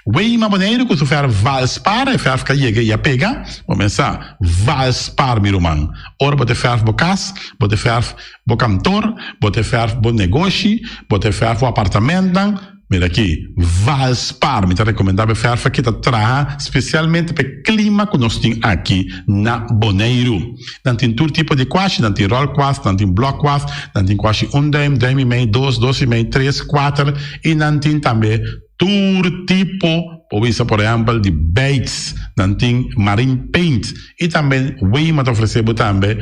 Weima Boneiro, que tu Valspar, e fer que ia pegar, vamos pensar, Valspar, meu irmão. Ora, bote fer bocas, bote fer bo cantor, bote fer bo negócio, bote fer bo apartamento, mira aqui, Valspar, me te recomendava fer que te traga, especialmente para o clima que nós temos aqui na Boneiro. Não tem todo tipo de quache, não tem roll quache, não tem block quache, não tem quache 1 dime e meio, 2 e meio, 3, 4, e não tem também todo tipo, por exemplo, de baits, não tem marine paint, e também, Weima te ofereceu também,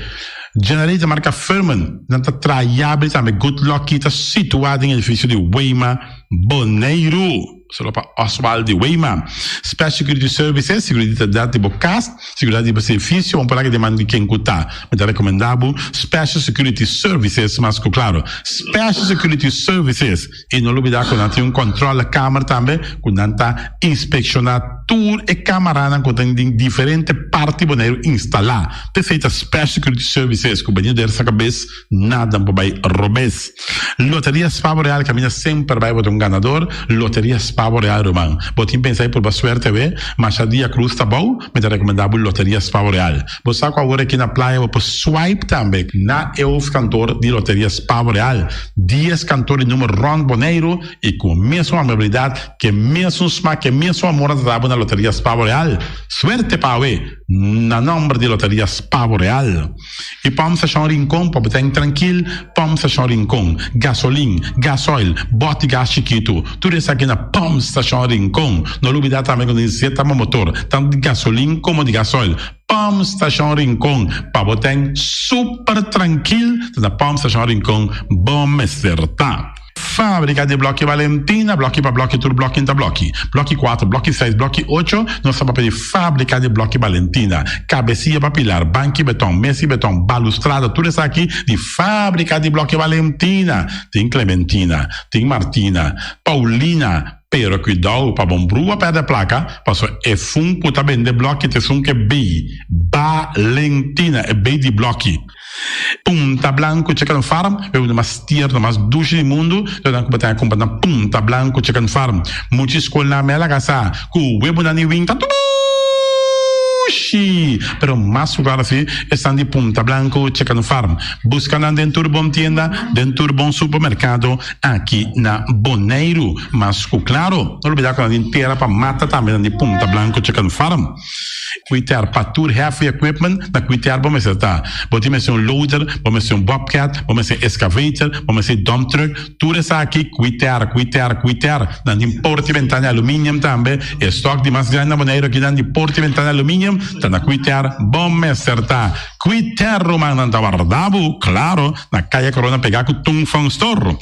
generator marca Furman, não está traiável também, Good Luck, que está situado em edifício de Weima Boneiro. Solo para Oswald de Weima. Special Security Services, seguridade de bocas, seguridade de benefício, vamos parar que demanda de quem cutar. Mas é recomendável Special Security Services, mas claro, Special Security Services, e não olvidar que não tem controle da câmara também, que não está inspecionar tudo e câmara, que tem diferentes partes Boneiro instalar. Perfeita Special Security Services, que o banheiro dessa cabeça, nada para roubar. Loteria Spavo Real, caminha sempre vai botar ganador. Loteria Spavo Real, Romão. Botim pensar por boa suerte, mas a dia cruz tá bom, mas é recomendável Loteria Spavo Real. Você sabe agora aqui na praia, você swipe também na cantor de Loteria Spavo Real. 10 cantores número Ron Boneiro e com a mesma amabilidade, que mesmo smack, que mesmo amor na Loteria Spavo Real. Suerte para na nome de Loteria Spavo Real. E vamos achar rincón, para estar tranquilo, vamos achar rincón. Gasolina, gasoil, bote gás chiquito, tudo isso aqui na Pump Station Rincón. Não olvidar também quando injeta motor, tanto de gasolina como de gasoil. Pump Station Rincón, para botar super tranquilo, na Pump Station Rincón, bom acertar. Fábrica de Bloque Valentina, bloque para bloque, tudo bloque para bloque. Bloque 4, bloque 6, bloque 8, nós estamos para Fábrica de Bloque Valentina. Cabecinha para pilar, banco e betão, mesa e betão, balustrada, tudo isso aqui de Fábrica de Bloque Valentina. Tem Clementina, tem Martina, Paulina, pero cuidado para bombrua perto da placa, passou é funko também de bloque, te funko é B, Valentina, é B de bloque. Punta Blanco Chicken Farm, é uma mais tierna, mais doce do mundo, então que botar a comprar na Punta Blanco Chicken Farm. Muitas escolas na mela casa, com o web na niwing, tá tudo Dushi. Pero más claro así, están de Punta Blanco Chicken Farm. Buscan dentro bom tienda, dentro bom supermercado, aqui na Bonaire. Mas claro, não olvidar que a gente tem para mata também de Punta Blanco Chicken Farm. Cuiter patur heavy equipment, na cuiter vamos acertar. Botamos um loader, vamos um bobcat, vamos excavator, vamos dump truck. Tudo isso aqui cuiter. Na de porta e ventana alumínio também. Estoque de mais grande na Bonaire aqui na de porta e ventana alumínio. Tá na cuiter, vamos acertar. Cuiter romano na Guardabo, claro, na Caia Corona pegar com Tung Fang Store.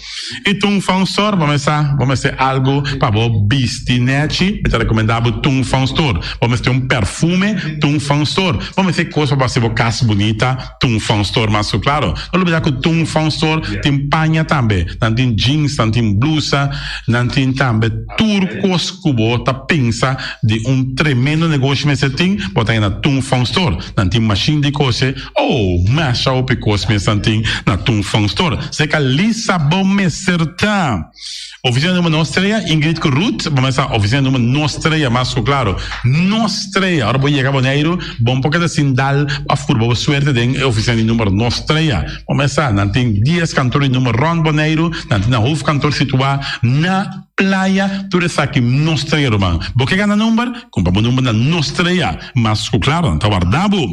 E Tung Fang Store, vamos ter algo para o bistinete, eu te recomendava Tung Fang Store. Vamos ter perfume Tung Fang Store. Vamos ter coisa para ser casa bonita, Tung Fang Store, mas claro, não olvidar que Tung Fang Store tem panha também, não tem jeans, não tem blusa, não tem também turcos cubo, tá pensa de tremendo negócio mas você tem, bota aí na Tung Fang Store, não tem machine de coisa, masha o picos mas não tem na Tung Fang Store. Você que Lissabon me certa. Oficina número Nostreia, Ingrid Ruth, vamos a oficina número Nostreia, mas claro, Nostreia, agora vou chegar a Bonaire, bom porque da Sindal, a furbo, suerte de oficina número Nostreia. Vamos a, não tem 10 cantores número Ron Bonaire, não tem na Hof cantor situado na playa, tudo isso aqui Nostreia, irmão. Vou que ganhar número, compra o número da Nostreia, mas claro, está guardado.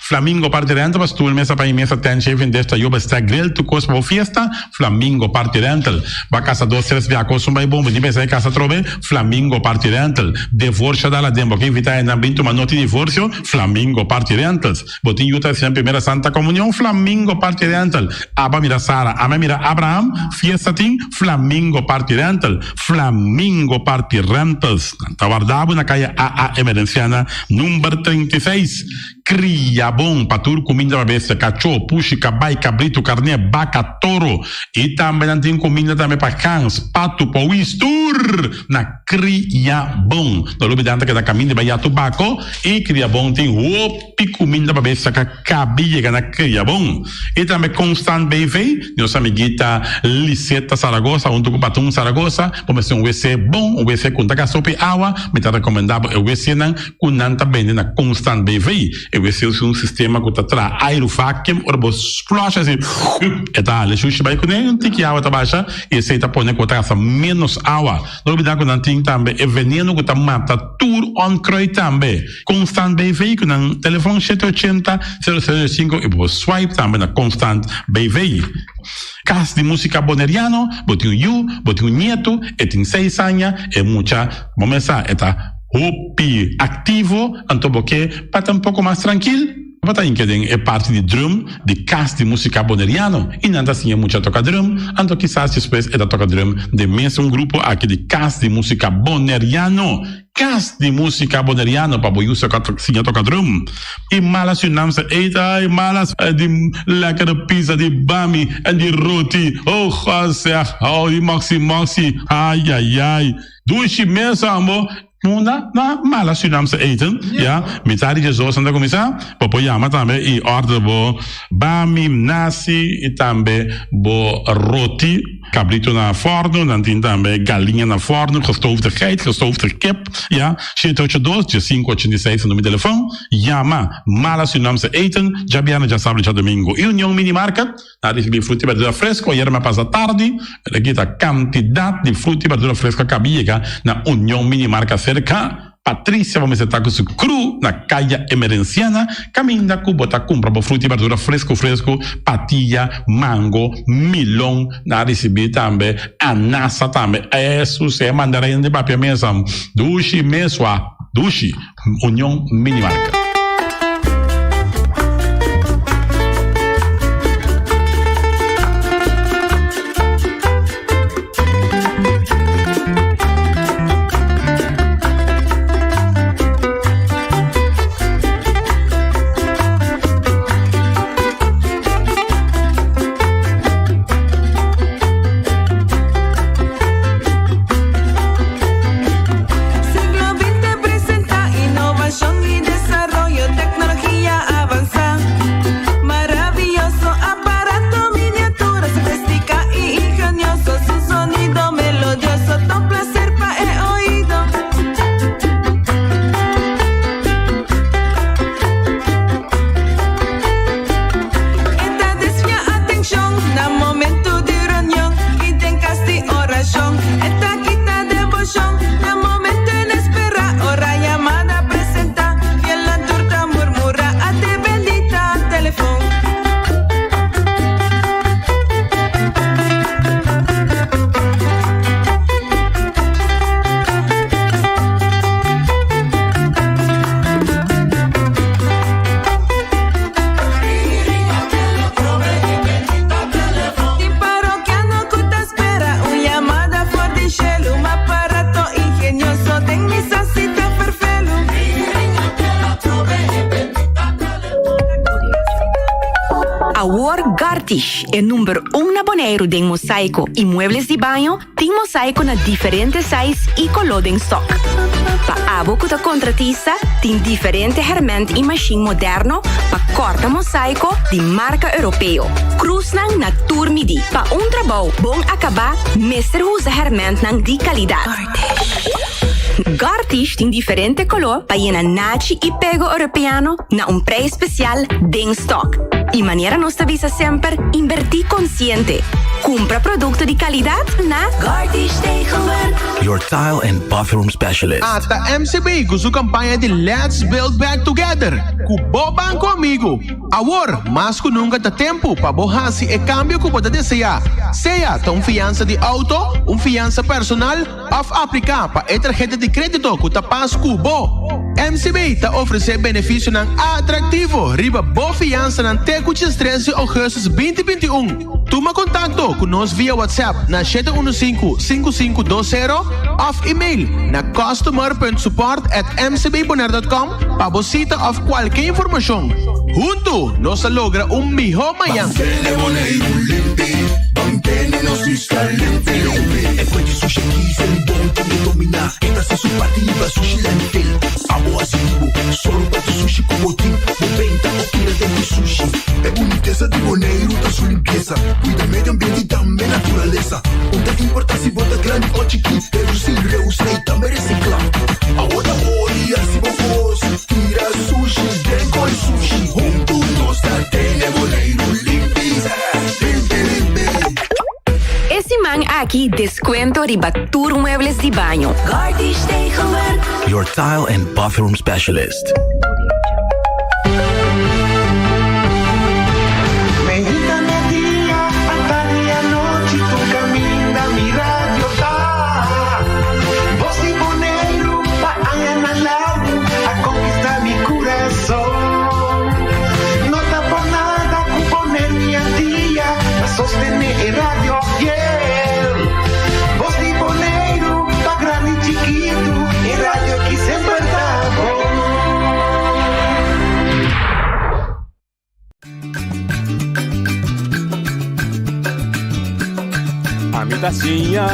Flamingo partirente, mas tu mesa para mesa tem chefe desta yoba está grill, tu coisa para fiesta, Flamingo partirente, vai casa 2 via cosa mai bom, di mesa casa trove, Flamingo partirente, divorcio dalla dembo, che invita a ambito ma noti divorcio, Flamingo partirente, botin yuta sia primera Santa Comunión, Flamingo partirente, Abba mira Sara, Ama mira Abraham, fiesta tin, Flamingo partirente, Flamingo partirentes, Tavardabo na calle AA Emerenciana, número 36, cria bom, patur, comida para bestia, cachorro, puxi, cabai, cabrito, carne, vaca, toro, e também tem comida também para cães, pato, pauistur, na cria bom. Não olvidar que da caminho de Bahia Tubaco, e cria bom tem opi comida para bestia, que cabia na cria bom. E também Constant BV, nossa amiguita Liseta Saragossa, um tuco patum Saragossa, vamos ter WC bom, WC com taca sopa e água, me tá recomendado o WC não, com nanta bem na Constant BV. Esse é um sistema que está aerovacuum, ou você flusha assim, e tá, ele chucha vai com nem tem que água tá baixa, e esse está pondo que está menos água. Não olvidar que não tem também é veneno que está mata tour on croi também. Constant BV que no telefone 780 005 e você swipe também na Constant BV. Casa de música boneriano, botinho you, botinho nieto, e tem 6 anos, e muita, vamos lá, está hopi ativo, então porque para um pouco mais tranquilo, para que é parte de drum, de casa de música boneriano, e não assim é muito toca drum, então quizás depois é da toca drum de mesmo grupo aqui de casa de música boneriano. Casa de música boneriano para boiusa que toca drum. E malas unamsa, eita, malas de lekkere pizza, de bami en de roti. Oh, zeg, oh, die maxi, ai. Doe mesmo, amor. Na mala Surinaamse eten, ja, metade de zoos aan de commissaris, popoyama também e ordem bo bami, nasi e também bo roti, cabrito na forno, dan tem também galinha na forno, gestoofde geit, gestoofde kip, ja, 782-586 no meu telefone, Yama, mala Surinaamse eten, Jabiana já sabe já domingo, e União Minimarket, na receber fruta e verdura fresco, ayer me passa tarde, aqui a quantidade de fruta e verdura fresca cabia na União Minimarket cerca. Patrícia, vamos estar com o cru na calle Emerenciana, caminha com bota compra para fruta e verdura fresco, patilha, mango, milão, na receber também, anassa também, isso é mandarim de papel mesmo, dushi mesmo, dushi, União Minimarket. Siglo XX presenta innovación y desarrollo. Gartish é número 1 na Bonaire de mosaico e muebles de banho, tem mosaico na diferentes sizes e color em stock. Pa abo kuta contratista, tem diferente herramientas e machine moderno pa corta mosaico de marca europeu. Cruz nang na turmidi. Pa trabalho bom acabar, mestre usa herramientas nang de qualidade. Gartish tem diferente color pa na nachi e pego europeano na preço especial de stock. E maneira nos avisa sempre, invertir consciente. Compra produto de qualidade na Gartish Tegenwerk. Your tile and bathroom specialist. At a MCB, com sua campanha de Let's Build Back Together. Kubo Banco Amigo. Agora, mais que nunca dá tempo para borrar-se e câmbio que você deseja. Seja tão fiança de auto, fiança personal, ou aplicar para a tarjeta de crédito que está paz Kubo. MCB está oferecendo benefício atrativo. Riba boa fiança na Tecuchis 13 de agosto 2021. Toma contato conosco via WhatsApp na 715-5520 ou e-mail na customer.support@mcbbonaire.com para visita ou qualquer informação. Junto, nós logra melhor manhã. Manténenos caliente. E poi sushi se il buon come domina. Esta se su partiva sushi lentil. Amo asivo, solo para tu sushi como team. 90 oquina de sushi. É boniteza de Bonaire, da sua limpeza. Cuida meio ambiente e também natureza. Onde importa se bota grande ou chiquinho. Reduzir, reusar e também reciclar. Agora olha se vos tira sushi, deco e sushi. Junto nós da Tene Bonaire limpeza. Esse man aqui descuento riba Tour Muebles de Banho. Gartish Tegenwerk. Your tile and bathroom specialist. Sostener radio fiel. Voz de Bonaire, pa grande e chiquito, e radio que sempre tá bom. A mitacinha,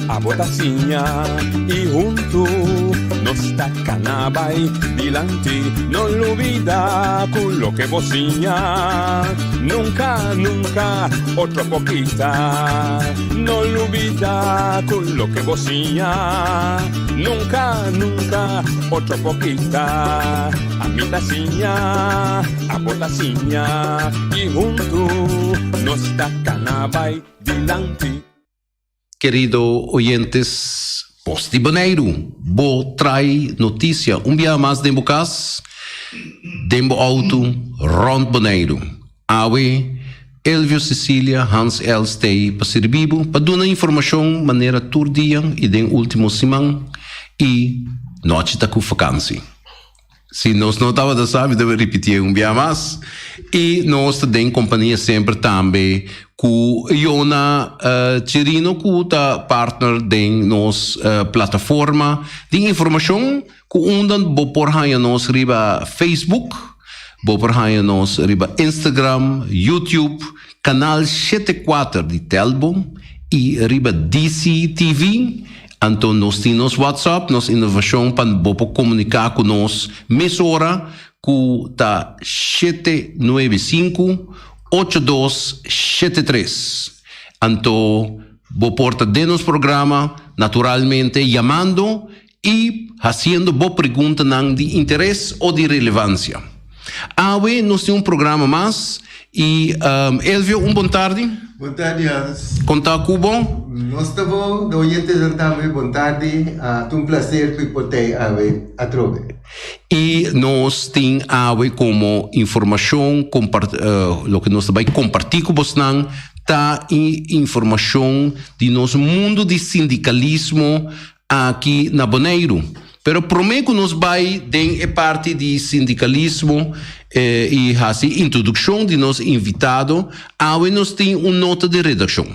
a botacinha, e junto nos tacanabay, dilante, no olvida con lo que vocinha. Nunca, nunca, otra poquita, no olvida con lo que vocinha. Nunca, nunca, otra poquita, a mitacinha, a botacinha, y junto nos tacanabay, dilante. Querido oyentes, Posti Bonaire, bo trae notícia dia mais de Bocas, Dembo Auto, Rond Bonaire. Awe, Elvio Cecília, Hans Elstey, para servir, para dar informação maneira turdia e den último semana e noite da vacância. Se nós não estava sabe, deve repetir dia mais. E nós temos companhia sempre também com Iona Chirino, que é partner de nossa plataforma de informação, que onde por aí nós riba Facebook, por aí nós riba Instagram, YouTube, canal 74 de Telbo e riba DC TV. Então nós temos WhatsApp, nossa inovação para comunicar com nós, mesora que está 795-8273. Então, vou porta de nosso programa, naturalmente, chamando e fazendo boa pergunta de interesse ou de relevância. Hoje nós temos programa mais e Elvio, boa tarde. Boa tarde, Hans. Conta Cubo? Nós estamos, oyentes também, boa tarde. É um prazer que poder a trove. E nós temos como informação, o que nós vai compartilhar com vocês, tá informação de nosso mundo de sindicalismo aqui na Bonaire. Pero prometo nós vai ter parte de sindicalismo e assim introdução de nosso invitado. Hoje nós temos uma nota de redação.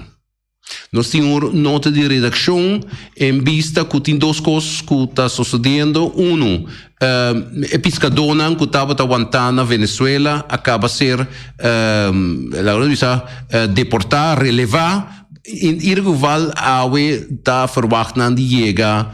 Nós temos nota de redação em vista que tem duas coisas que está sucedendo. É pescador que estava aguantando na Venezuela acaba ser deportar, relevar. In ieder geval, we está verwachten de chegar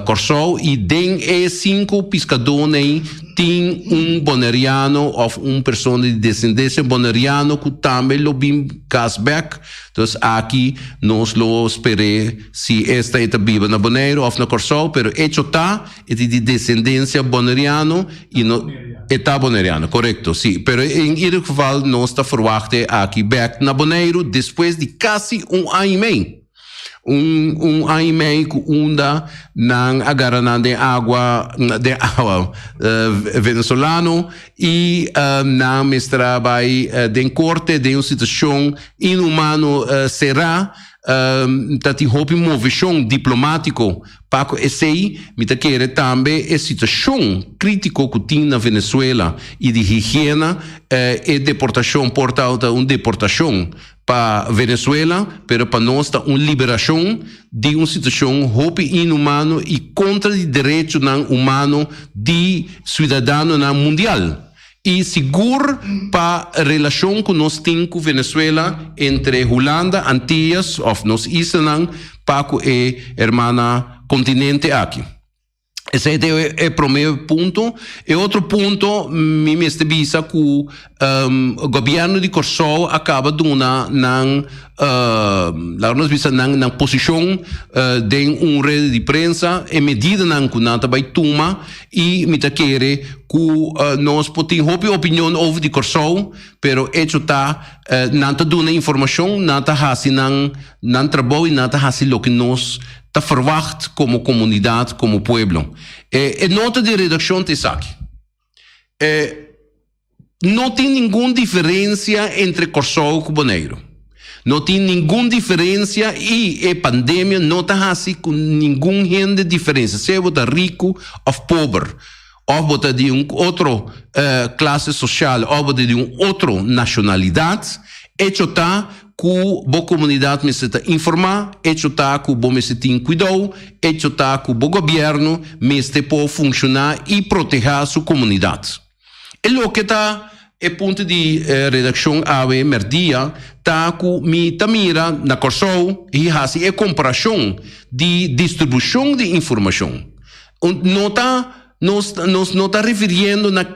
Corsou e den 5 pescadores tem boneriano ou pessoa de descendência boneriano que também lo bim casback. Então aqui nós lo esperamos se esta é viva na Bonaire ou na Corsou, pero hecho tá é de descendência boneriano e no está boneriano, correto, sim. Pero em ieder geval nós está verwachten aqui back na Bonaire depois de quase ano e meio. Ano e meio que unda não agarra de água venezuelano e não me trabalha de corte de uma situação inumana será tati hopi movição diplomático para que esse me ta querer também a situação crítica que tem na Venezuela e de higiene e deportação porta uma deportação para Venezuela, pero para nós está uma liberação de uma situação hopi inumano e contra o direito humano de cidadão mundial. E seguro para a relação que nós temos com Venezuela entre Holanda, Antillas, ou nós islas, para que é hermana continente aqui. Esse é o primeiro ponto. E outro ponto, me visa que o governo de Corsou acaba de uma posição de uma rede de prensa e medida que não vai tomar e me quer que nós podemos ter opinião over de Corsou, pero hecho tá não dando informação, não não trabalho e não o que nós está verwacht como comunidade, como pueblo. A nota de redação está aqui. Não tem nenhuma diferença entre Corsou e Bonaire. Não tem nenhuma diferença e a pandemia não está assim com nenhuma gente diferença. Se você rico ou pobre, ou você de outra classe social, ou você de outra nacionalidade, isso está que a comunidade me está informar, isso está que o me tem cuidado, isso está que o governo me está por funcionar e proteger a sua comunidade. E o que está é ponto de redação AVE merdia tá que me mira na Corsou e assim é comparação de distribuição de informação. Nós não está referindo na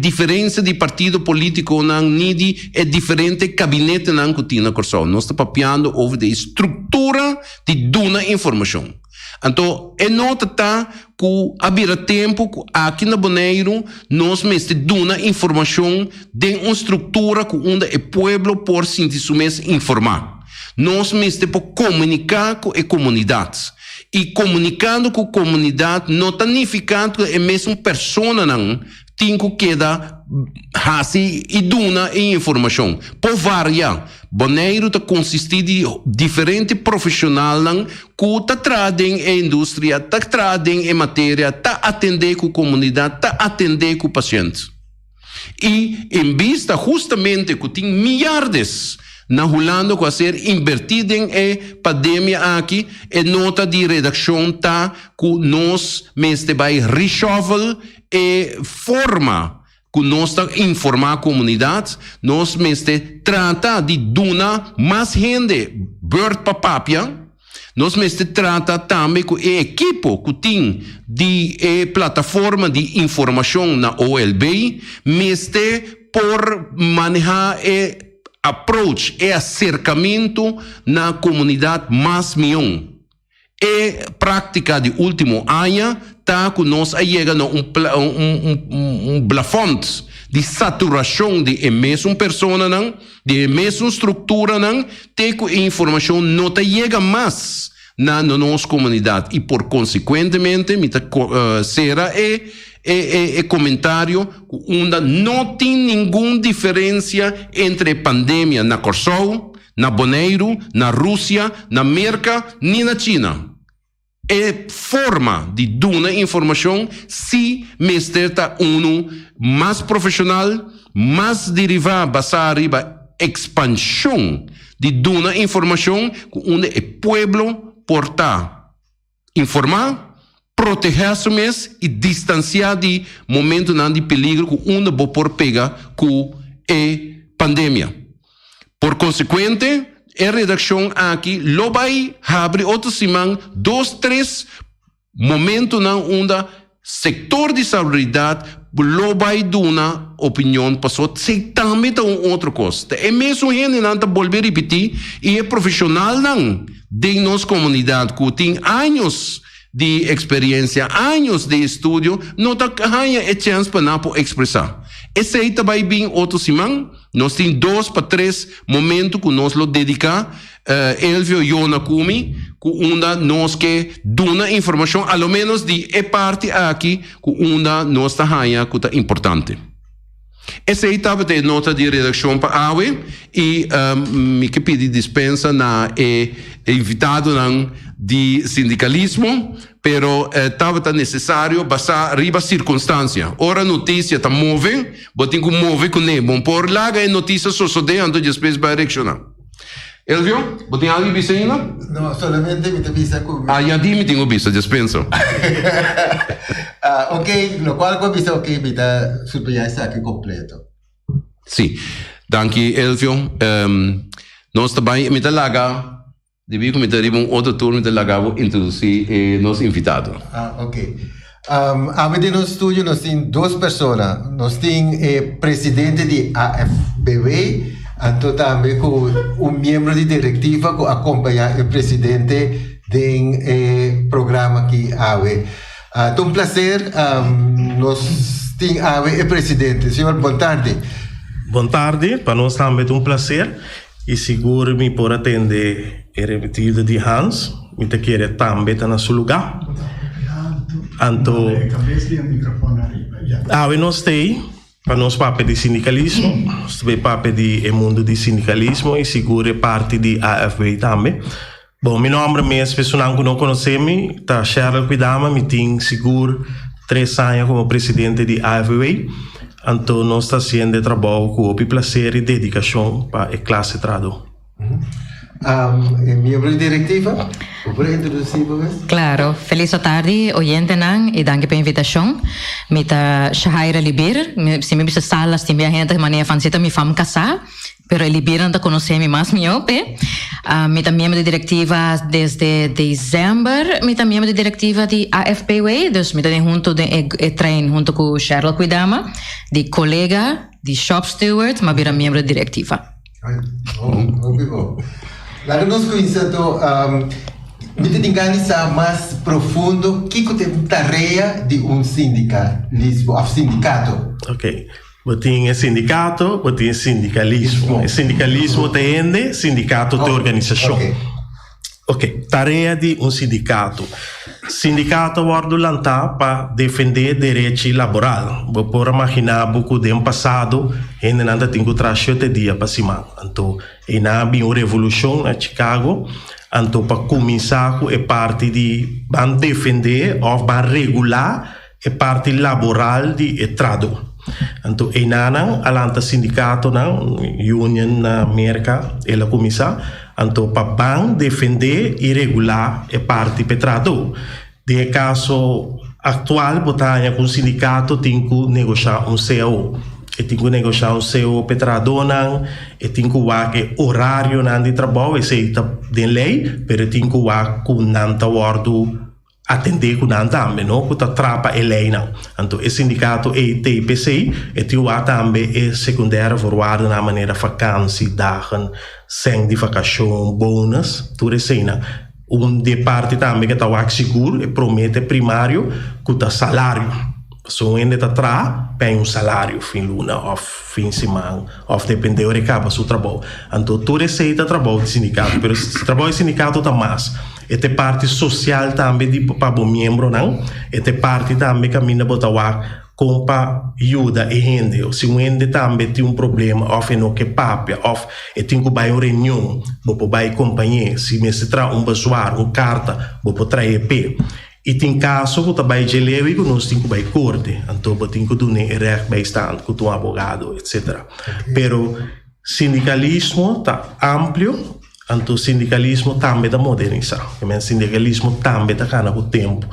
diferença de partido político nem de diferente gabinete que tem na Corsou. Nós está papiando over a estrutura de dona informação. Então, é nota que havia tempo que aqui na Bonaire nós mesmo dona informação de uma estrutura que onde o povo por sentir informar. Nós mesmo por comunicar com a comunidade. E comunicando com a comunidade não significa que a mesma pessoa não tem que quedar assim e dona informação. Por várias, Bonaire está consiste de diferentes profissionais que está trazendo a indústria, está trazendo a matéria, está atendendo com a comunidade, está atendendo com o paciente. E em vista justamente que tem milhares na Holanda que a ser invertida em pandemia aqui, a nota de redação está que nós mesmo vai reshuffle e forma que nós está informar a comunidade, nós mesmo trata de donar mais gente bird para papia, nós mesmo trata também com a equipe que tem de plataforma de informação na OLB, mesmo por manejar approach e acercamento na comunidade mais milhão. E prática de último ano está que nós chegamos a um plafond de saturação de mesma pessoa, de mesma estrutura, tem que a informação não chega mais na nossa comunidade e por consequentemente será comentário onde não tem nenhuma diferença entre pandemia na Corsou, na Bonaire, na Rússia, na América, nem na China. É forma de dar informação se mestre está mais profissional, mais derivado basado expansão de duna informação onde o pueblo porta informar, proteger-se mesmo e distanciar de momento de peligro onde vou por pegar com a pandemia. Por consequente, a redação aqui lo vai abrir outra semana 2, 3 momentos onde o setor de saúde lo vai dar uma opinião para só se também tem outra coisa. É mesmo gente não volver a repetir e é profissional de nossa comunidade que tem anos de experiência, anos de estudo, não tem a chance para não expressar. Esse aí também bem outra semana. Nós temos 2 para 3 momentos que nós lo dedicamos. Elvio e eu na Kumi, que nós que dona informação, ao menos de a parte aqui, que nós está ganha que é importante. Essa aí estava de nota de redação para a AWE e me que pedi dispensa na invitado de sindicalismo, pero estava necessário passar riba circunstância. Ora notícia está move, botem que move com nem por lá é notícia só de antes depois vai reaccionar. Elvio, botem algo bisa ainda? No, solamente me avisa con... ya dime tengo bisa, dispenso. Ok, lo qual con bisa ok, me da surpresa aqui completo. Sì, danke Elvio. Nós também me laga, devi come arriva outro turno de lagavo introduzir nos invitado. Ok. Aqui no estúdio nós temos 2 pessoas. Nós temos o presidente de AFBW, então também com membro de diretiva que acompanha o presidente do programa aqui AWE. É um prazer, nós temos AWE o presidente. Senhor, boa tarde. Boa tarde, para nós também é um prazer e seguro me por atender a repetida de Hans, me te querer também estar no seu lugar. Então, AWE nós temos para nós papel de sindicalismo, nós temos papel de mundo de sindicalismo e seguro parte de AFB também. Bom, meu nome é pessoal que não conhecem, tá Cheryl Cuidama, me tem seguro 3 anos como presidente de AFB. Então nós está fazendo trabalho com o prazer e dedicação para a classe trado. Membro de diretiva, pode introduzir vos? Claro, feliz tarde, oyente nan e danke pela invitação. Me tá Shahaira Libir, se me bisa salas tem minha gente de maneira fancita me fam casar, pero Libir não conhece me mais miope. Me tá membro de diretiva desde dezembro, me tá membro de diretiva de AFBW, dus me tá junto de trein junto com Cheryl Cuidama, de colega de shop steward, mas vira membro de diretiva. Lá nós conhecemos, me tem que analisar mais profundo que é a tarefa de sindicato. Ok. Tem sindicato, tem sindicalismo. O sindicalismo tem sindicato de organização. Ok. Tarefa de sindicato. Sindicato guarda lançar para defender direito laboral. Vou por imaginar que no passado ainda não tem que trazer até dia para cima. Então, ainda havia uma revolução em Chicago. Então, para começar, é parte de defender ou regular a parte laboral de trado. Então, ainda alanta sindicato na União na América, ela começa. Então, para defender e regular a parte petrado. De caso atual, botanha com o sindicato tem que negociar CO. E tem que negociar CO petrado não, e tem que ter horário de trabalho, e sei de lei, mas tem que ter com nanta wardo atender com nanta também, não? Que trapa a lei não. Então, o sindicato é TPC, e tem que também é secundário forward na maneira vacância, dagen, sem de vacação, bônus, tudo isso não. De parte também que está seguro e promete primário que está salário. So ainda está atrás, tem salário fim luna, ou fim semana, ou depende do recaba do trabalho. Então, tudo isso é trabalho de sindicato, mas o trabalho de sindicato está mais. E tem parte social também de para o membro, não? E tem parte também que a mina botar com para ajuda e rende. Se o rende também tem problema, ou não que papel, ou tem que ir a reunião, vou para a companhia, se me se traz pessoal, carta, vou para EP. E tem caso que também de lei que nós temos que ir corte, então tem que dar recht bijstand com um advogado, etc. Pero sindicalismo tá amplo, então sindicalismo também está modernizado. O sindicalismo também está ganhando o tempo.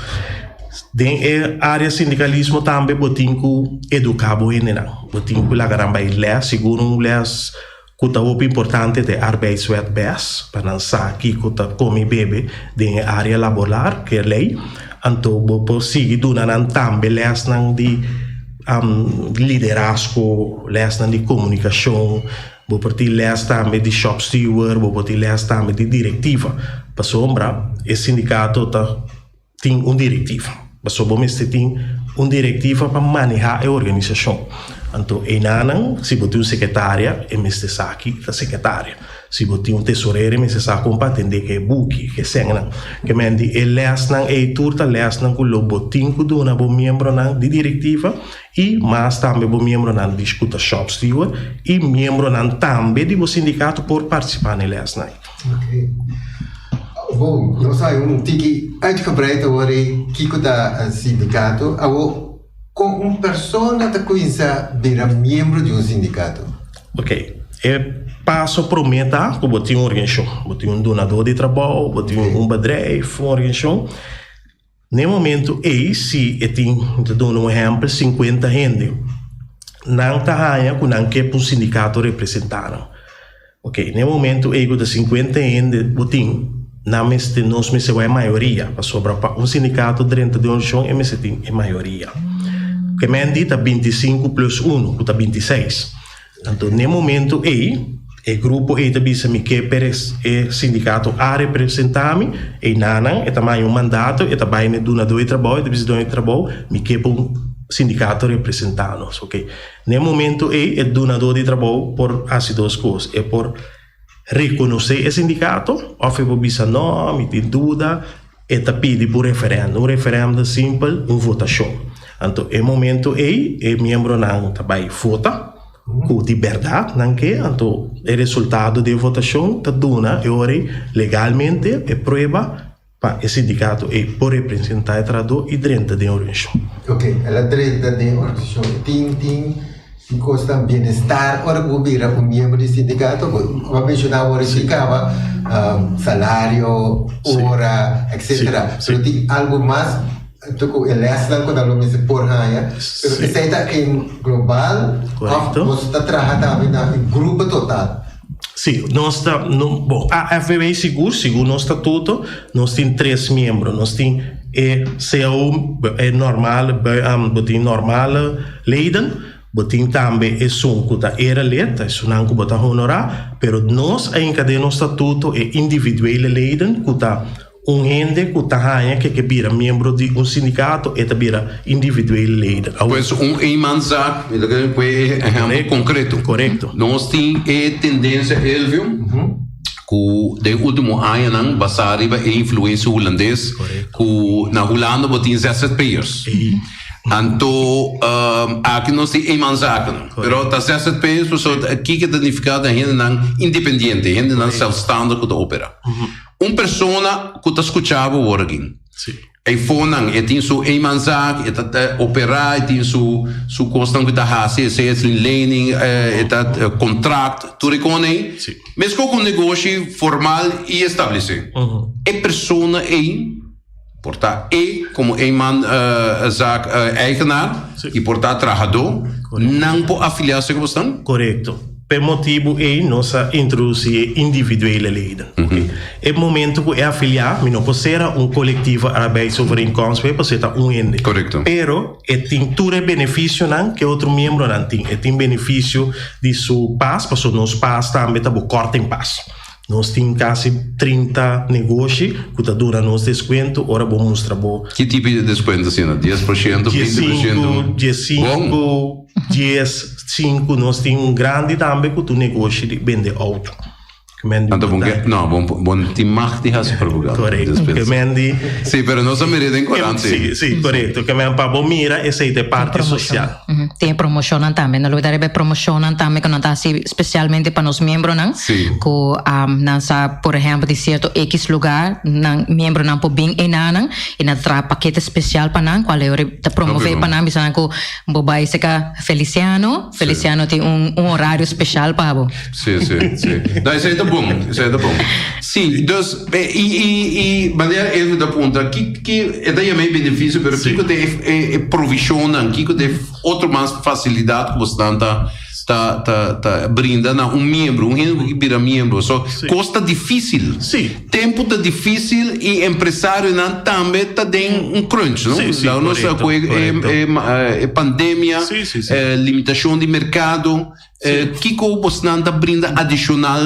Dentro da área sindicalismo também botin que educar bem, não. Botin que lá garamba ler, seguro les que tá o importante de arbeidswetbes, para não saber que tá come bebê dentro da área laboral, que é lei. Então, bo seguir donando também les não de liderazgo, les não de comunicação, bo partir les também de shop steward, bo partir les também de diretiva. Para sombra, o sindicato tem diretiva. Para sombra, tem diretiva para manejar a organização. Então, se você tem secretária, é aqui a secretária. Se você tem tesoureiro, é necessário para atender que é buque, que é senha. Que mendi, é lesnan, é turta lesnan, que o botim que do na membro de diretiva e mais também o membro de disputa shop steward e membro também do sindicato por participar na lesnan. Ok. Bom, nós temos tiki uitgebreid over kiko da sindicato. Com pessoa que conhece vira membro de sindicato. Ok. Passo prometa que você tem uma organização, você tem donador de trabalho, você tem bedrijf, uma organização. No momento, se eu tenho exemplo, 50 gente, não está com não quer para o sindicato representar. Ok. No momento, eu 50 gente, você tem nós me se a maioria, para sobrar um sindicato dentro de uma organização, tem a maioria. Que me dita 25 plus 1, que está 26. Então, no momento, o grupo também me quer o sindicato a representar-me, e não, também um mandato, e também me donador de trabalho, me quer para sindicato representar-nos, ok? No momento, o donador de trabalho por as duas coisas, é por reconhecer o sindicato, ou for bisa não, me tem dúvida, e pedir por referendo. Um referendo simples, uma votação. Então, no momento, o membro não também vota, com liberdade, não que, então, o resultado da votação está dona, legalmente, é prova para o sindicato e por representar o trabalho e dentro da organização. Ok, ela dentro da organização tem costa bem-estar, ora o vira um membro do sindicato, vou mencionar o ficava salário, hora, etc. Mas tem algo mais tu eles não quando não se por haya, pero está aqui global, nós está trabalhando na grupo total. Sim, nós está bom, a FBA segundo nosso estatuto, nós tem 3 membros, nós tem CEO normal, botin normal leden, botin também que tá era leta, isso não que botar honorar, pero nós ainda de nosso estatuto individual leden, que tá gente que está que vira membro de sindicato e vira individual leader. Pues eenmanszaak, exemplo concreto. Correto. Nós temos a tendência, Elvio, que de último ano, basado na influência holandesa, que na Holanda tem ZZP'ers. Então, aqui nós temos eenmanszaak. Pero as ZZP'ers, aqui que significa gente independente, gente zelfstandig que opera. Uma pessoa que está escutando o working. E fonan, e tem sua eenmanszaak, e está operar, e tem sua costa que está fazendo, se é lening, e está contrato, tudo reconhece. Mas com um negócio formal e estabelecido. A pessoa portanto, como eenmanszaak eigenaar, e portanto, trabalhador, não pode afiliar-se com você? Correto. Per motivo nós introduzimos individuele leden. É momento que é afiliado, não pode ser coletivo arbeidsovereenkomst, pode ser ende. Correto. Pero tem todo benefício que outro membro não tem. Tem benefício de seu pass, porque nós pass também está corta em passo. Nós temos quase 30 negócios que duram nos desconto, ora vamos mostrar. Que tipo de desconto, assim? 10%, 20%? 10, nós temos grande também que o negócio de vender auto. Então, bom, tem mais de raça para o correto. Sim, mas nós estamos em 40. Sim, correto. Que para mira, essa é a parte social. Tem promocionan também. Na lugar de promocionan também que não está assim especialmente para os membros, não? Sim. Que nessa, por exemplo, de certo X lugar, não membro não pode bem enanang e na tra paquete especial para não, qual é o de promover para não, bisa que bobai seca Feliciano tem horário especial para bo. Sim. Não, isso é bom. Sim, então, e maneira ele da ponta que é daí meio benefício, pero que tem provisionam, que tem outra mais facilidade que você tá brinda na membro, que vira membro, só custa difícil. Sim. Tempo tá difícil e empresário não também tá tem crunch, não? Sim, a nossa pandemia, limitação de mercado, que você não tá brinda adicional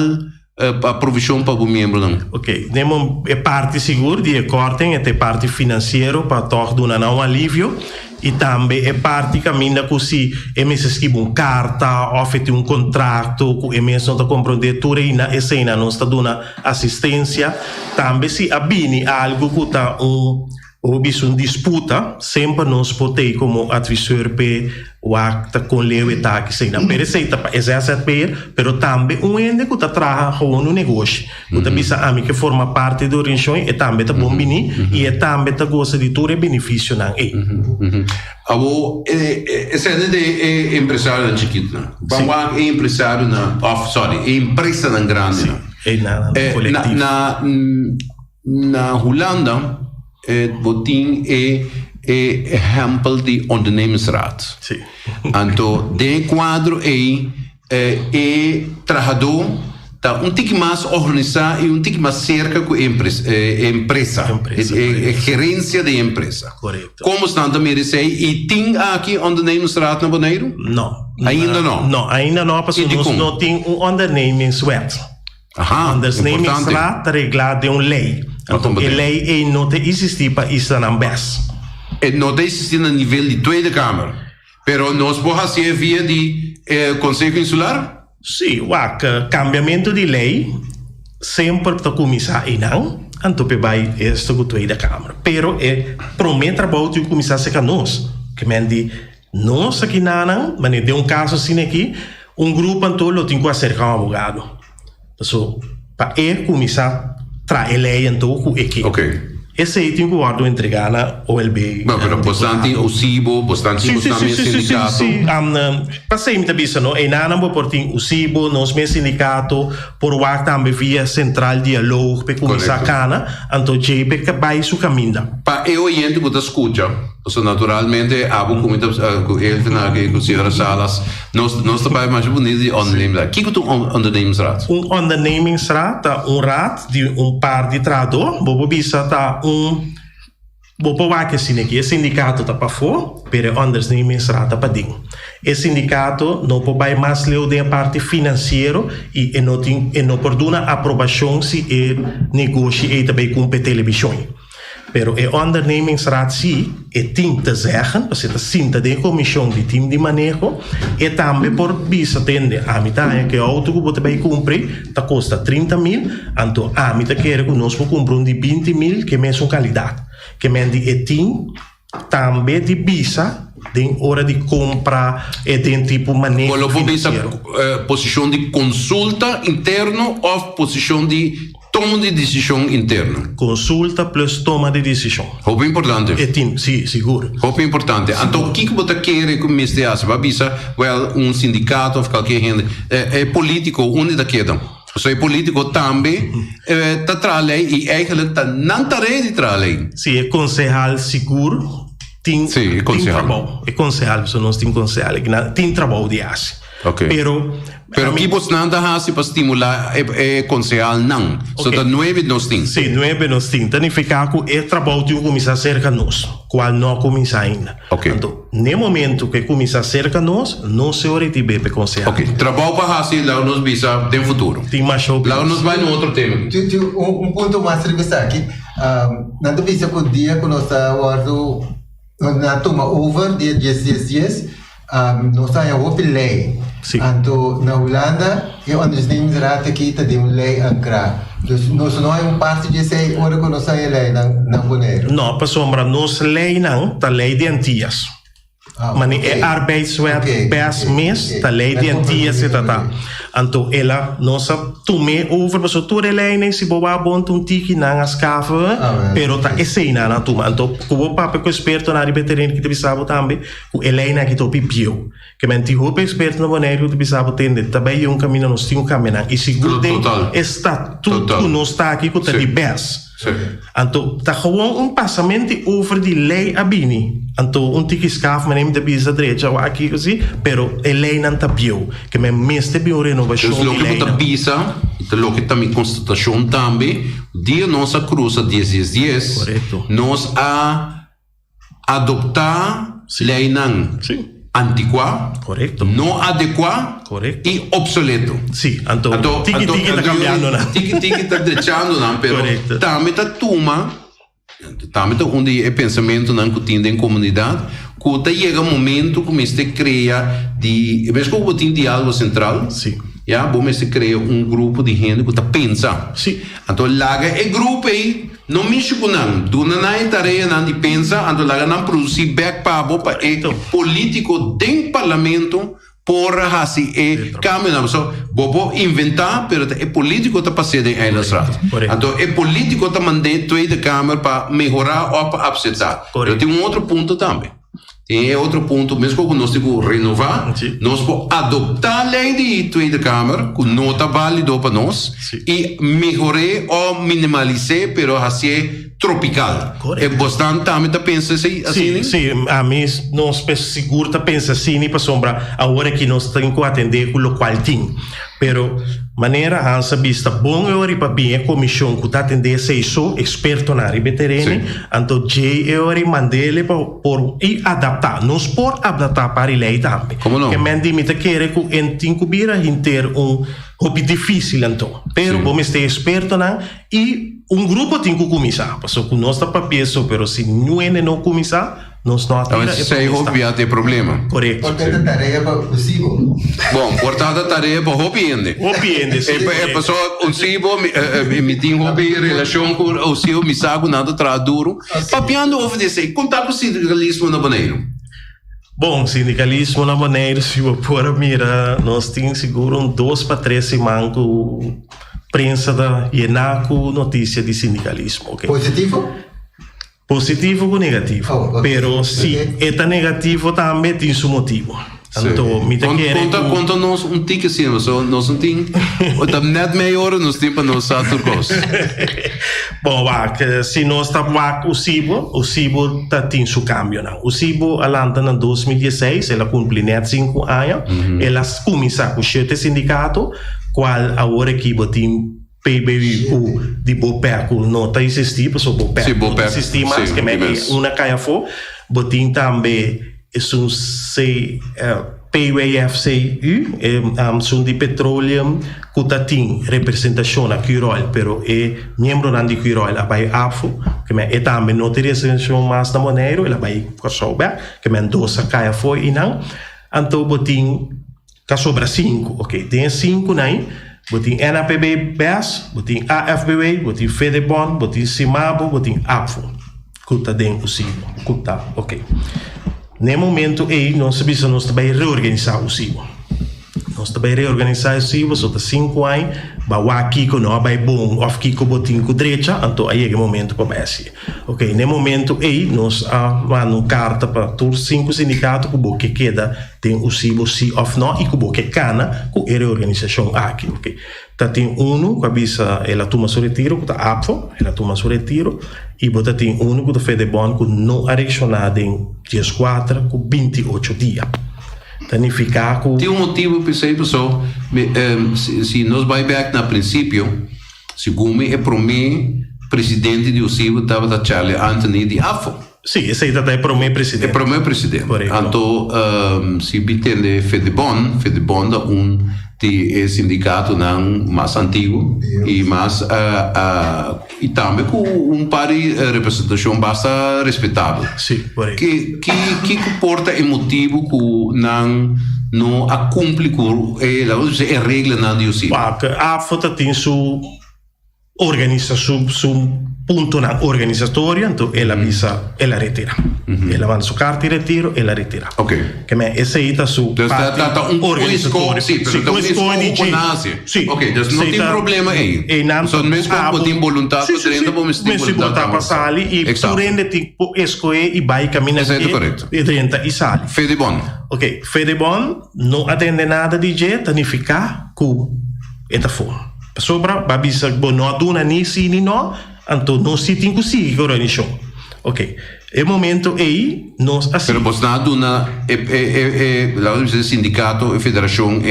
a provisão para o membro, não? Ok, temos parte segura de cortem, é parte financeiro para tornar um alívio. E também é parte caminha com se é mesmo escrever carta, oferecer contrato, é mesmo está comprometer e na cena não está dando assistência. Também se abine algo que está uma disputa, sempre nós podemos como advisor o acta com leu e tá que sei na receita para exercer pero também ende que está trabalhando no negócio que tá bisa a mim que forma parte da organização e também tá bom bini e também tá gosta de todo benefício não abo esse é empresário chiquito não vamos empresário na empresa na grande na Holanda botin exemplo de ondernemingsraad. Então, de quadro trabalhador tá tique mais organizado e tique mais cerca com empresa, gerência de empresa. Correto. Como estão também e tem aqui ondernemingsraad na Bonaire? Não. Ainda não. Não, ainda não, porque nós não tem ondernemingswet. Ondernemingsraad está reglado em lei. Então, a lei não existe para isso na BES. Não existe no nível de Tweede Kamer. Pero nós podemos fazer via de Conselho Insular? Sim, o cambiamento de lei sempre está começar e não. Então, vai esta com a Tweede Kamer. Pero promete trabalho de começar a ser nós. Que mende nós aqui não, mas de caso assim aqui, grupo então tem que acercar advogado. Então, para começar tra lei então com equipe. Ok. Esse aí tem que guardar entregar na OLB. Mas pero bastante o SIBO, bastante sindicato. Sim. Passei muita vez, não? E nada vou por tem o SIBO, nós mesmo sindicato, por o ar também via central diálogo, para começar a cana, então JP que vai su caminho. Pa eu oriente que você escuta, então naturalmente abo com ele na que considera salas, nós trabalhamos mais bonito de ondernemingsraad. O que é um ondernemingsraad? Ondernemingsraad é raad de par de trabalhador, vou bisa tá vou pôr que o sindicato está para fora, pero o ondernemingsraad está para dentro. O sindicato não pode mais ler da parte financeira e não pode dar aprovação se o negócio é também com a televisão. Pero o ondernemingsraad sim, tem te zeggen, você está sinta de comissão de time de manejo, e também por bisa atender a mitad que o auto que você vai cumprir, está custa 30.000, então a mitad quer que nós vamos cumprir de 20.000 que é mesmo qualidade. Que mende tem também de bisa de hora de compra e de tipo manejo financeiro. Posição de consulta interno ou posição de toma de decisão interna? Consulta plus toma de decisão. Muito importante. Sim, seguro. Muito importante. Então, o que você quer com o ministério? Vai bisa, sindicato ou qualquer gente, político, onde da queda? Então, político também está trabalhando e eigenlijk não está ready trabalhando. Sim, é concejal seguro. Tem trabalho. É concejal, se nós temos concejal, tem trabalho de aço. Ok. Pero que você não dá para estimular concejal não. Só da 9 nós temos. Sim, 9 nós temos. Significa que é trabalho de começar cerca de nós, qual não começa ainda. Ok. Então, no momento que começa cerca de nós, não se orienta bem para concejal. Ok. Trabalho para fazer lá nós visa no futuro. Tem mais show. Lá nós vai no outro tema. Ponto mais regressar aqui. Na visa que o dia que nós estamos na toma over dia 10 nós estamos a lei. Então, na Holanda, o ondernemingsraad aqui tem uma lei ancrada. Nós não é parte dessa hora que nós temos a lei na Bonaire. Não, para sombra, nossa lei não, está lei de antigas. Maar é arbeidswet best mis, dat leidt die en die zit dat. Anto ela nossa tume over so toere line si boba bon tum tiki nanga skafe pero ta esena na tuma anto kubo pape ko esperto na ribetereni ki te bisabo tambe ku elena ki to pipio que menti hope esperto na boneiro te bisabo tende tabai un cammino no stingo cammina e sicuro está tudo no sta aqui com te best. Anto ta gewoon passamento over die lei abini. Anto un tiki skaf me neem de bisa direita wa aqui così, pero e lei non tapio, che me meste bi un renovazione di lei. Dus logo ta bisa, te logo ta mi constatazione tambe, dia nossa cruza 10. Corretto. Nos a adoptar lei nan. Sì. Antiqua, correcto, no adequa, correcto, y obsoleto. Sí, tiki está cambiando, tiki está deixando, pero también está tuma, también está onde é pensamento não que tem em comunidade, que chega um momento que você cria de, mesmo que tem diálogo central, sim. Ja, você cria grupo de gente que está pensa. Sim. Então laga grupo aí. Não mexe com não, do não é tarefa não de pensar, ando lá não produzir back pabo para político dentro parlamento porra assim é câmbio não só bobo inventar, pero é político tá passando em elas rato. Então é político tá mandando tweede câmara para melhorar ou para upsetar. Eu tenho outro ponto também. Tem outro ponto, mesmo que nós temos que renovar, nós podemos adoptar a lei de Tweede Kamer, que não está válido para nós, e melhorar ou minimalizar, pero assim tropical. É bastante também pensa assim? Sim, a mim nós seguro pensa assim, para sombra, agora que nós temos que atender com o qual tem. Pero maneira hansa vista bom eori para bem a comissão que está atendendo isso experto na área veterana, então J eori mandele por e adaptar, nós por adaptar para a lei também. Como não? Que mendi me te querer que encubira ter hobby difícil então. Pero vamos ter experto na e grupo tem que começar, porque nós está para peso, pero se não começar nós não atira. Então, se hobby tem problema. Correto. Portanto, tarefa para o Sibo. Bom, portanto, tarefa para hobby ainda. Hobby ainda. É pessoa, o Sibo, me tem hobby, relação com o Sibo, me sabe nada traz duro. Papiando over desse, contar com o sindicalismo na Bonaire. Bom, sindicalismo na Bonaire, se eu for mira, nós temos seguro 2 para 3 semanas com prensa da Ienaco, notícia de sindicalismo. Okay? Positivo? Positivo ou negativo. Pero se é negativo também tem seu motivo. Então, me conta nós tique assim, nós não tem, net maior nós tem para nós turcos. Bom, se nós estamos o Sibo tem seu cambio, não. O Sibo alanta em 2016, ela cumpre net 5 anos, ela começa com 7 sindicatos, qual agora que tem PBU de Bopeco não está existindo, porque o Bopeco não existe mais, que é uma caia for, botim também PWFCU, são de petróleo, que tem representação na Quirol, pero é membro de Quirol, ela vai AFO, que é também não tem representação mais na Bonaire, ela vai Kosovo, que é 12 caia for e não, então botim, que sobra 5, ok, tem 5 aí, botin NAPB BES, botin AFBW, botin FEDEBON, botin CIMABO, botin AFO. Kuta den possível. Kuta, ok. No momento aí, nós sabemos que nós reorganizar o CIBO. Nós também reorganizar o CIBO, só 5 anos, bawa kiko não vai bom, of kiko botin com direita, então aí é o momento para base. Ok, no momento aí, nós mandamos carta para todos 5 sindicatos que queda tem o CIBO sim of não e que cana com a reorganização aqui, ok. Tá tem que avisa ela toma seu retiro, que tá APFO, ela toma seu retiro, e bota tem que tá FEDEBON que não arecionado em dias 4 com 28 dias. Tanificar com... Tem motivo para isso, pessoal. Se nós vai back no princípio, segundo é para mim, presidente de UCIBO estava da Charlie Anthony de AFO. Sim, esse aí é para o meu presidente. É para o meu presidente. Então, se entende FEDEBON é sindicato não mais antigo e mais e também com par de representação bastante respeitável. Sim, que comporta emotivo que não cumpre com a regra não de UCIBO. A FOTA tem sua organização, sua punto na organizatorio, então ela avisa, ela retira. Ela manda sua carta de retiro, ela retira. Ok. Que me essa aí tá su parte organizatorio. Sì, però questo sì. Ok, dus non tem problema aí. Só mesmo quando tem vontade para dentro, vamos ter vontade para sali e tu rende tipo escoe e vai caminhar e dentro e sali. Fede bon. Ok, fede bon, não atende nada de jeito, nem ficar com eta fome. Sobra, babisa bo no aduna ni si ni no, anto non si tin così che organizzazione. Ok, e momento aí nós assim. Pero você não aduna lá o sindicato e federação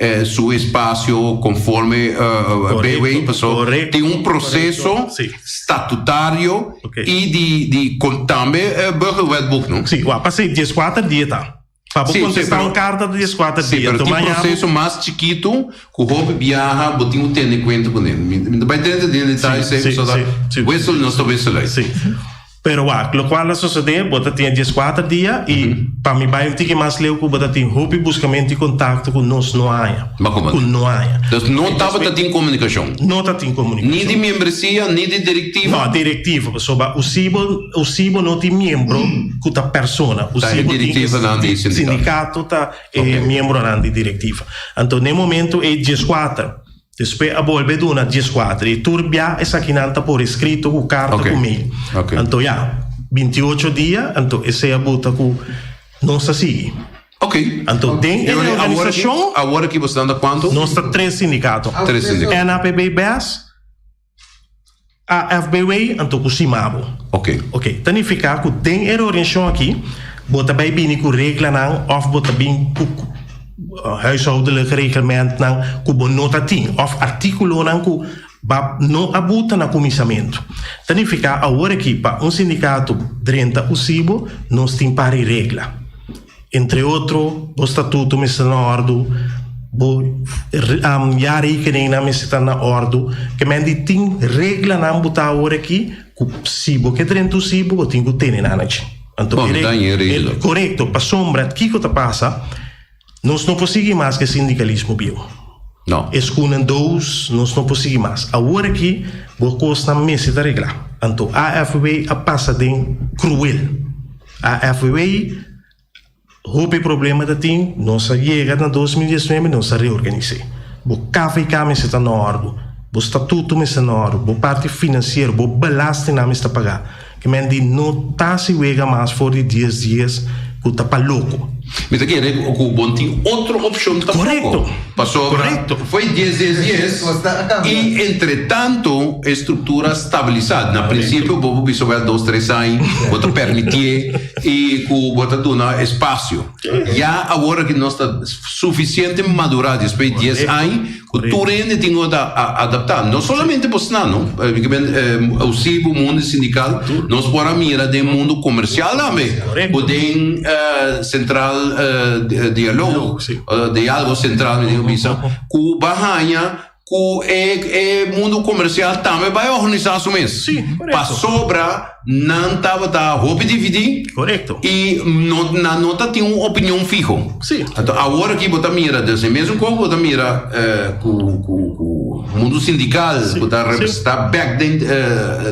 é su espaço conforme BW, pessoal tem processo statutário e de também burgerwetboek, não? Sim, passei 14 dias tá. Para contestar uma carta de 14 dias. Sim, mas tem um processo mais chiquito que o Hope viaja, botinho tem em conta com ele. Vai dentro de detalhes, isso não está bem lá. Sim. Pero lo qual sucede, bota tinha 14 dias e para mim vai ter que mais leu que bota tinha Hope buscamento de contato com nós não há. Com não há. Então não estava em comunicação. Não está em comunicação. Nem de membresia, nem de diretiva. Não, diretiva, pessoal, o SIBO não tem membro com a persona. O SIBO tem sindicato tá membro na diretiva. Então no momento é 14. Depois a volve duna 14 e turbia essa quinanta por escrito com carta com mail. Então já 28 dias, então essa é a buta com nossa sigue. Ok. Então tem organização. Agora que você anda quanto? Nós está 3 sindicatos. NAPB-BES, AFBW, então com Simabo. Ok. Significa que tem organização aqui, bota bem bem com regra não, of bota bem com huishoudelijk reglement nang kubo nota 10 of articulo nang ku não abuta na comissamento. Significa agora que para sindicato 30 o SIBO nós tem pari regra. Entre outro, o estatuto me está na ordem, a rekening me está na ordem, que me tem regra não botar agora aqui, o SIBO que 30 o SIBO tem que ter na noite. Então, correto, para sombra, o que está passa? Nós não conseguimos mais que sindicalismo bio. Não. Escunem dois, nós não conseguimos mais. Agora que vou costa na mesa da regra. Então, a AFB a passa de cruel. A AFB, o problema da tem, nós chega na 2019, nós reorganizamos. O café e mesa está na ordem. O estatuto está na ordem. O parte financeiro, o balaste não está pagar. Que me diz, não está se vega mais por 10 dias, que está para louco. Mas aqui o bom tem outra opção também. Correto. Passou. Correto. Foi 10 e entretanto a estrutura estabilizada. Na princípio o bobo bisa vai 2-3 anos, bota permitir e com bota dona espaço. Já agora que nós está suficiente madurado depois de 10 anos, o turende tem que adaptar. Não somente para não, o CIBO, o mundo sindical, nós para mira do mundo comercial também. Podem central diálogo central me digo ku bahaya ku mundo comercial também vai organizar isso mesmo. Sim, para sobra não estava da hobby dividir. Correto. E não nota tem uma opinião fijo. Sim. Então agora que bota mira desse mesmo como bota mira ku mundo sindical bota representar back then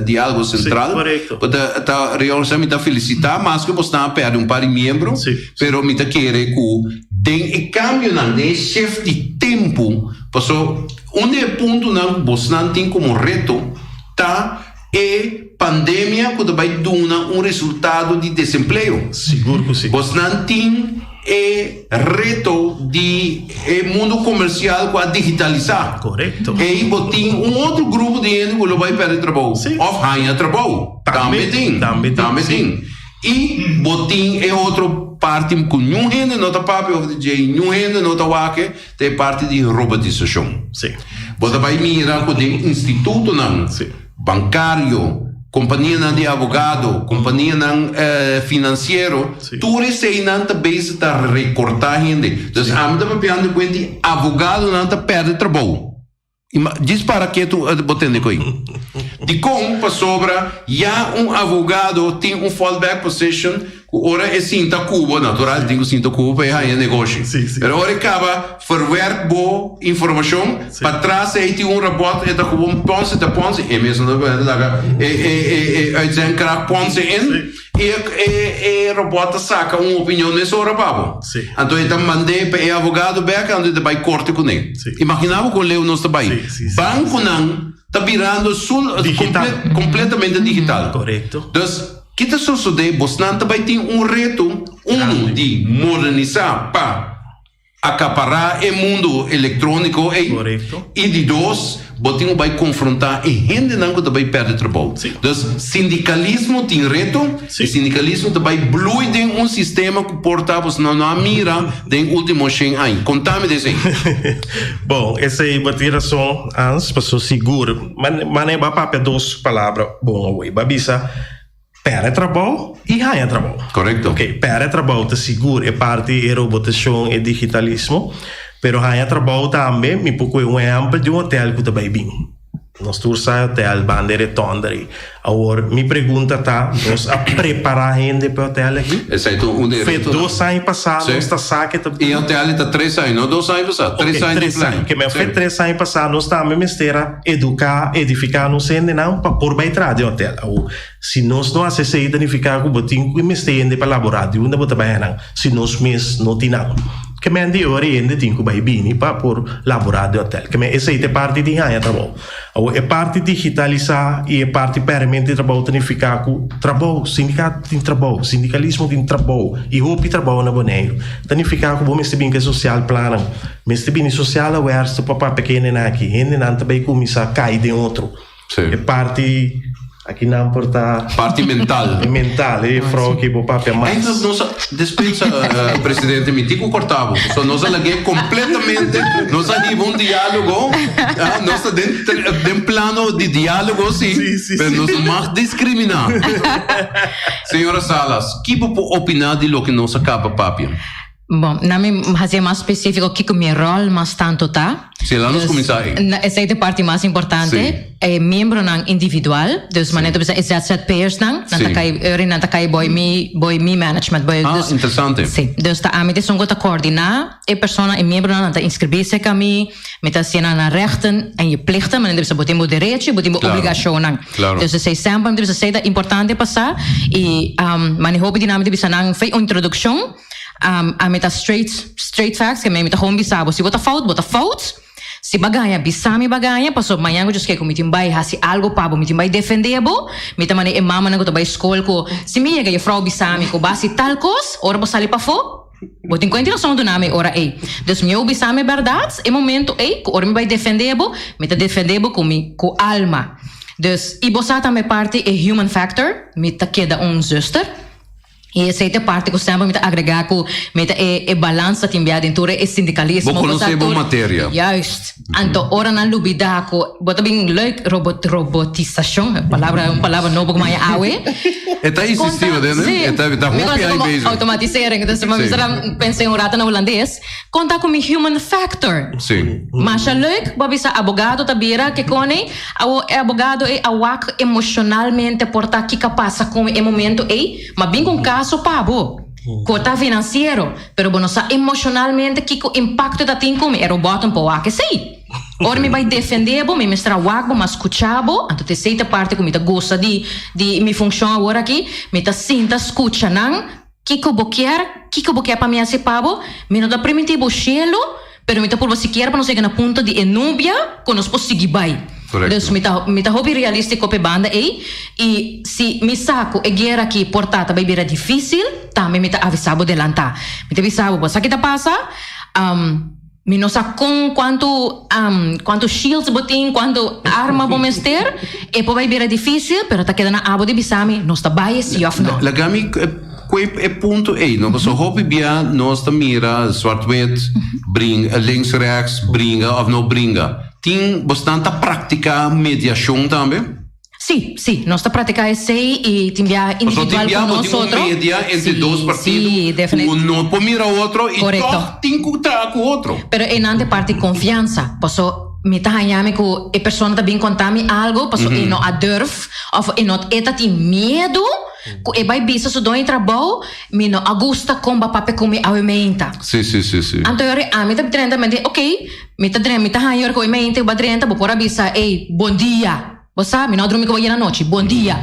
diálogo central. Correto. Bota realmente me felicitar mas que você perde par de membros, pero me querer ku tem cambio não de chefe de tempo. Passou ponto não você não tem como reto tá pandemia que vai dar resultado de desemprego. Seguro que sim. Você não tem reto de mundo comercial que a digitalizar. Correto. E você tem outro grupo de gente que vai perder trabalho. Ou ganha trabalho. Também tem. E você tem outra parte que nenhum gente não está papel, nenhum gente não está wake, tem parte de robotização. Sim. Você vai mirar com o instituto não, bancário, companhia não de advogado, companhia não financeiro, tudo isso aí não está bem para recortar gente. Então, a mim está pensando que advogado não está perdendo trabalho. Diz para que tu botando aí. De como para sobra, já advogado tem fallback position ora é cinta Cuba, natural, tenho cinta Cuba para é negócio. Pero ora acaba verwerkt boa informação, para trás tem rapport, é da Cuba ponse, é mesmo da uitzendkracht ponse in, e robota saca uma opinião nesse hora babo. Então ele mandei para o advogado back, onde ele vai corte com ele. Imaginava que o Leo não está bem. Banco não está virando completamente digital. Correto. Então, que está sucedendo? Você também tem reto, de modernizar para acaparar o mundo eletrônico e de dois, você vai confrontar e gente não também perde trabalho. Então, sindicalismo tem reto, e sindicalismo também blui em sistema que porta você não mira den último 100 anos. Contame desse aí. Bom, essa é uma tiração antes, para ser seguro, mas é para duas palavras bom, babisa. Pera trabalho e ganha trabalho. Correto. Ok, pera trabalho te seguro é parte de robotização e digitalismo, pero ganha trabalho também me pouco um exemplo de hotel que também bem. Nós tours hotel Bandere Tondari. Agora me pergunta tá, nós a preparar a gente para o hotel aqui. Exato, Foi 2 anos passados, nós está saque e o hotel está 3 anos, não 2 anos passados, 3 anos de plano. Que me foi 3 anos passados, nós também mestera educar, edificar, não sei não para por bem trás de hotel. Se nós não acessamos identificar com o botinho que mestera para elaborar, de onde botar bem não, se nós mesmos não tinhamos. Que me andi ora ainda tenho que vai bem para por elaborar de hotel. Que me essa é parte de ganhar trabalho. É parte digitalizar e é parte permanente de trabalho tanificar com trabalho, sindicato tem trabalho, sindicalismo tem trabalho e roupa trabalho na Bonaire. Tanificar com bom mestre bem que social plano, mestre bem social aware se papá pequeno aqui, ainda não também começa a cair de outro. É parte aqui não importa parte mental é fro que o papel mais então nossa dispensa presidente me tico cortavo só nós alaguei completamente nós ali um diálogo nós dentro de um plano de diálogo sim mas nós mais discriminar senhora Salas que pode opinar de lo que nós acaba papia. Bom, na minha fazer mais específico que o meu rol mais tanto tá. Se lá nos começar. Essa é a parte mais importante. É membro não individual, dus maar net op is ZZP'ers não, não tá cai boy me management boy. Interessante. Sim, dus tá a mim são gota coordinar e persona e membro não tá inscrever-se com mim, met tá sendo na rechten en je plichten, maar net botem o direito, botem o obrigação não. Dus é sempre, dus é importante passar e maar ik hoop die naam de não foi uma introdução. A meta straight facts que me meta home bisabo se bota fout se bagaya bisami bagaya passo manhã eu disse que comitim vai hasi algo pabo mitim vai defender bo meta mane e mama na go vai escola ko se me ga frau bisami ko basi tal cos ora bo sali pa fo botin continuação do nome ora ei dus meu bisami verdade e momento ei ko ora me vai defender bo meta defender bo com alma dus e bosata me parte é human factor meta queda zuster. E essa é a parte que eu sempre me agregar com a balança que me dentro é sindicalismo. Vou conhecer boa matéria. Juist. Então, ora na lubida com bota bem leuk robotização, palavra nova como é awe. Está insistiva, né? Está muito bem mesmo. Automatisering, então se eu pensei rata na holandês, conta com o human factor. Sim. Mas é leuk, babisa advogado tabira que cone, o advogado é awak emocionalmente portar que capaz com o momento mas bem com caso pabo cota financeiro pero bueno sa emocionalmente que o impacto da tem como é robot um pouco que sei ora me vai defender bo me mostrar wago mas escuchabo então te sei a parte como me gosta de me funciona agora aqui me tá sinta escuta não que boquear para mim assim pabo me não dá primitivo chelo pero me tá por você quer para não chegar na ponta de enúbia quando nós posso seguir bem. Dus me tá hobby realístico pe banda e se me saco e guerra aqui portata vai virar difícil também me tá avisado adelantar me tá avisado você que tá passa me não sabe com quanto shields botin quanto arma vou mester e poi vai virar difícil pero tá quedando abo de bisami não está bias e off não lagami é ponto aí não so hobby bia nós tá mira zwart-wit bringa links rechts bringa of não bringa tem bastante prática mediação também? Sim, nós estamos praticando isso e tem individual com nós outros. Média entre dois partidos, um pode mirar o outro e todo tem que estar com o outro. Pero é não de parte de confiança, posso me tá ganhando que a pessoa está bem contar-me algo, posso e não a durf, ou e não tem medo, E vai bisa so doin trabalho, mino agusta comba pape come a ementa. Sì. Anto ore a mita drenta me ok, mita hayor ko ementa ba drenta bo pora bisa bom dia. Você mi no dormi com na noite, bom dia.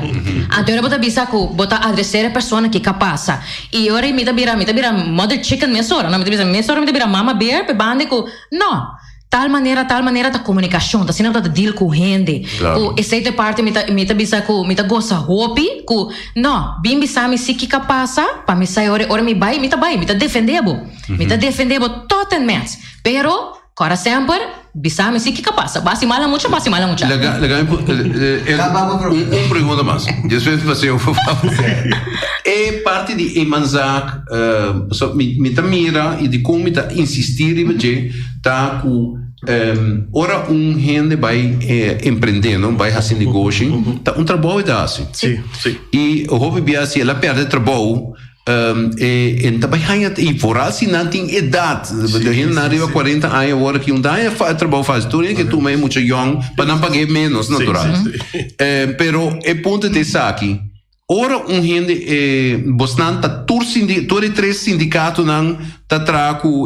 Anto ore bota bisa ko bota adressare persona que capasa. E ore mita bira mother chicken minha sora, não minha sora mita bira mama bear pe bande ko no. Tal maneira ta comunicação, ta sinal ta deal com gente. Claro. E essa parte mita bisa ko mita gosta hopi ko no, bim bisa mi siki kapasa, pa mi sai ore mita defendebo. Mita defendebo totalmente. Pero Cora sempre, bisa mi siki kapasa. Basi mala mucho. Legal, pergunta mais. Después você eu vou falar. É parte de Emanzak, me tá mira e de como me tá insistir e você tá com ora gente vai empreendendo, vai fazer negócio, tá trabalho e dá assim. Sim. E o hobby biasi ela perde trabalho. En daarbij hangt het vooral als je na die edad, na arriba 40 anos agora que daí trabalho faz tudo que tu é muito young para não pagar menos natural. Pero o ponto de aqui, ora gente bastante todos três sindicatos não tá trago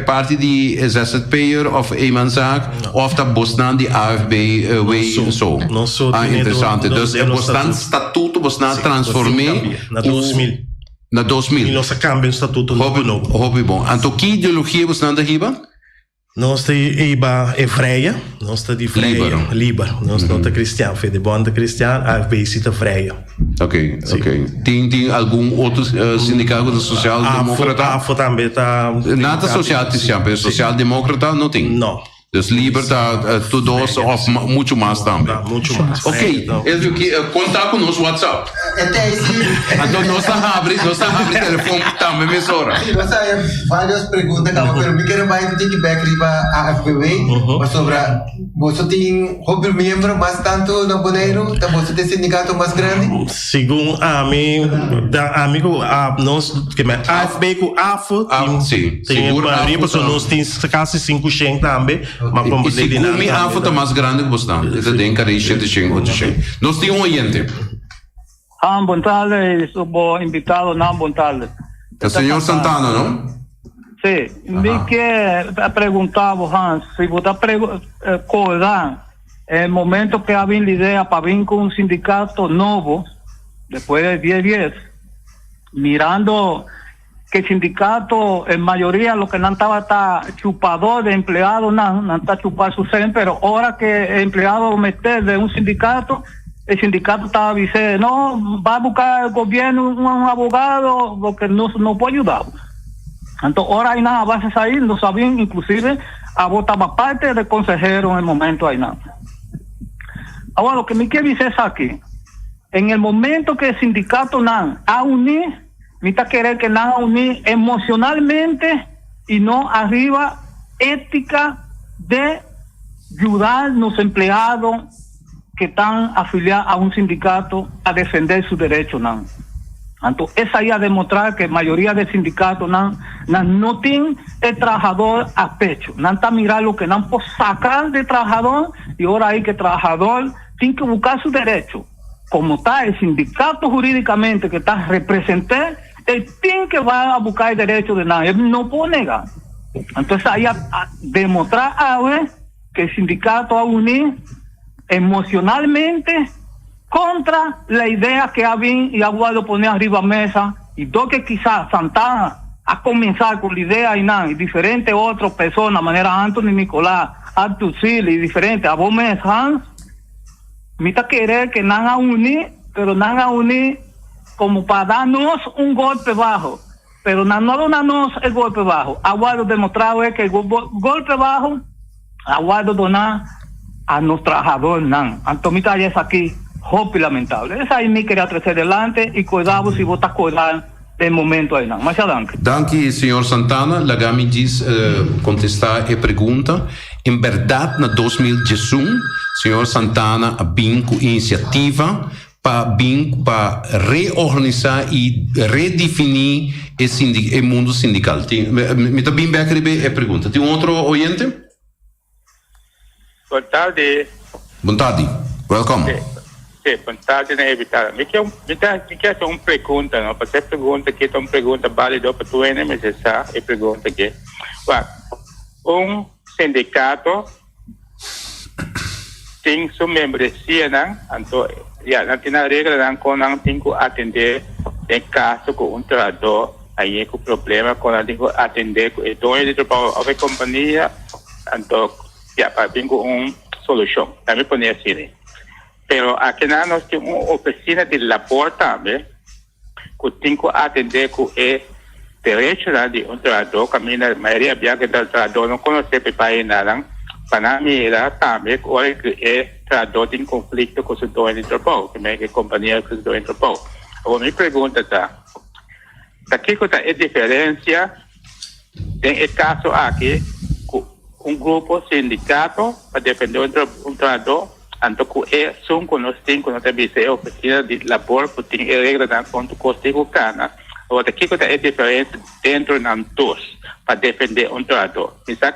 parte de ZZP'er of Emanzak of tá bastante de AFB so. Não sou interessante. Dus bastante estatuto bastante transformar na 2000. Na 2000. E nossa cambio statuto novo. Hobby bom. Então, que ideologia você anda riba? Nós temos Freia, nós temos de Freia. Líbaro. Nós não temos cristão. Fede banda cristão, a visita Freia. Ok. Tem algum outro sindicato social-democrata? AFO também está. Nada social-democrata não tem? Não. Dus liever todos of muito mais também. Muito mais. Ok, eu que contar com nosso WhatsApp. Então nós estamos abrindo telefone também, emissora. Nós temos várias perguntas, mas me quero mais de feedback para a FBW, mas sobre você tem hobby membro mais tanto na Bonaire, você tem sindicato mais grande? Segundo a mim, amigo, nós que me AFB com AFO, tem maioria pessoas nós temos quase 500 também. E se come a foto mais grande que você tem, tem que reisar de 100. Nós temos oyente. Boa tarde, sou invitado, boa tarde. O senhor Santana, não? Sim, me quer perguntar, Hans, se você acordar, el momento que había la idea para vir con un sindicato nuevo, después de 10, mirando que el sindicato, en mayoría, lo que no estaba está chupador de empleados, no está chupar su sen, pero ahora que el empleado meter de un sindicato, el sindicato estaba diciendo, no, va a buscar el gobierno un abogado, porque no puede ayudar. Entonces, ahora hay nada, vas a salir, no sabían, inclusive, a votar parte del consejero en el momento hay nada. Ahora, lo que me quiere decir es aquí, en el momento que el sindicato NAN ha unido, me está querer que NAN a unir emocionalmente y no arriba ética de ayudar a los empleados que están afiliados a un sindicato a defender sus derechos NAN. Entonces, es ahí a demostrar que la mayoría del sindicato no tiene el trabajador a pecho. No está mirando lo que no puede sacar del trabajador y ahora hay que el trabajador tiene que buscar su derecho. Como está el sindicato jurídicamente que está representado, él tiene que va a buscar el derecho de nadie. Él no puede negar. Entonces, ahí a demostrar a ver que el sindicato ha unido emocionalmente contra la idea que ha habido y ha vuelto a poner arriba mesa y todo que quizás Santana ha comenzado con la idea y diferentes otras personas, manera Anthony Nicolás, Artur Sili y diferentes, a vos mes Hans, me está querer que Nan a unir, pero Nan a unir como para darnos un golpe bajo, pero no donarnos el golpe bajo, ha vuelto demostrado que el golpe bajo ha vuelto donar a los trabajadores Nan. Antomita ya es aquí. Hope lamentable. Esa aí me queria trazer adelante e cuidado se botar cuidar del momento aí não. Mas adelante. Danke, senhor Santana. Lagami diz contestar a pergunta. Em verdade, na 2018, senhor Santana bem com iniciativa para reorganizar e redefinir o mundo sindical. Me está bem bem a pergunta. Tem outro oyente? Boa tarde. Boa tarde. Welcome. Sim, vontade de evitar. Me quer uma pergunta, não? Porque pergunta que é uma pergunta válida para tu, né? Mas essa é pergunta que sindicato tem sua membresia, não? Então, não tem a regra, não, não tem que atender em caso com um trabalhador, aí com problema, quando tem que atender com o dono de trabalho, a companhia, então, para vir com uma solução. Também pode ser assim. Pero aqui nós temos uma oficina de labor também, que tem que atender com o direito de um trabalhador, que a maioria do trabalhador não conhece para país nada, para mim também, olha que o trabalhador tem conflito com o dono de trabalho, que é a companhia com o dono de trabalho. Agora, minha pergunta aqui que está a diferença, tem o caso aqui, um grupo sindicato para defender um trabalhador, então, são que nós temos, quando nós temos a oficina de labor, que tem a regra da conta custo cana. Agora, aqui que está a diferença dentro de todos, para defender um trabalhador. Isso é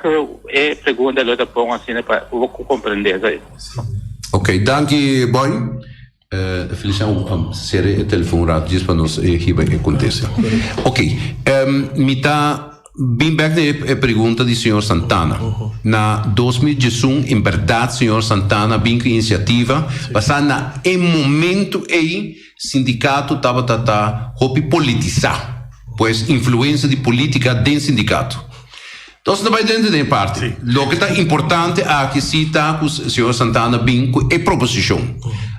a pergunta que eu pongo assim, para eu compreender isso. Ok, danke, boy. Feliciano, será o telefone rápido para nós riba que acontece. Ok, me está bem back a pergunta do senhor Santana. Na 2018, em verdade, senhor Santana, bem com iniciativa, passando em momento aí, sindicato estava politizar, pois influência de política dentro do sindicato. Então, não vai dentro da parte. O que está importante é que se está com o senhor Santana bem com a proposição.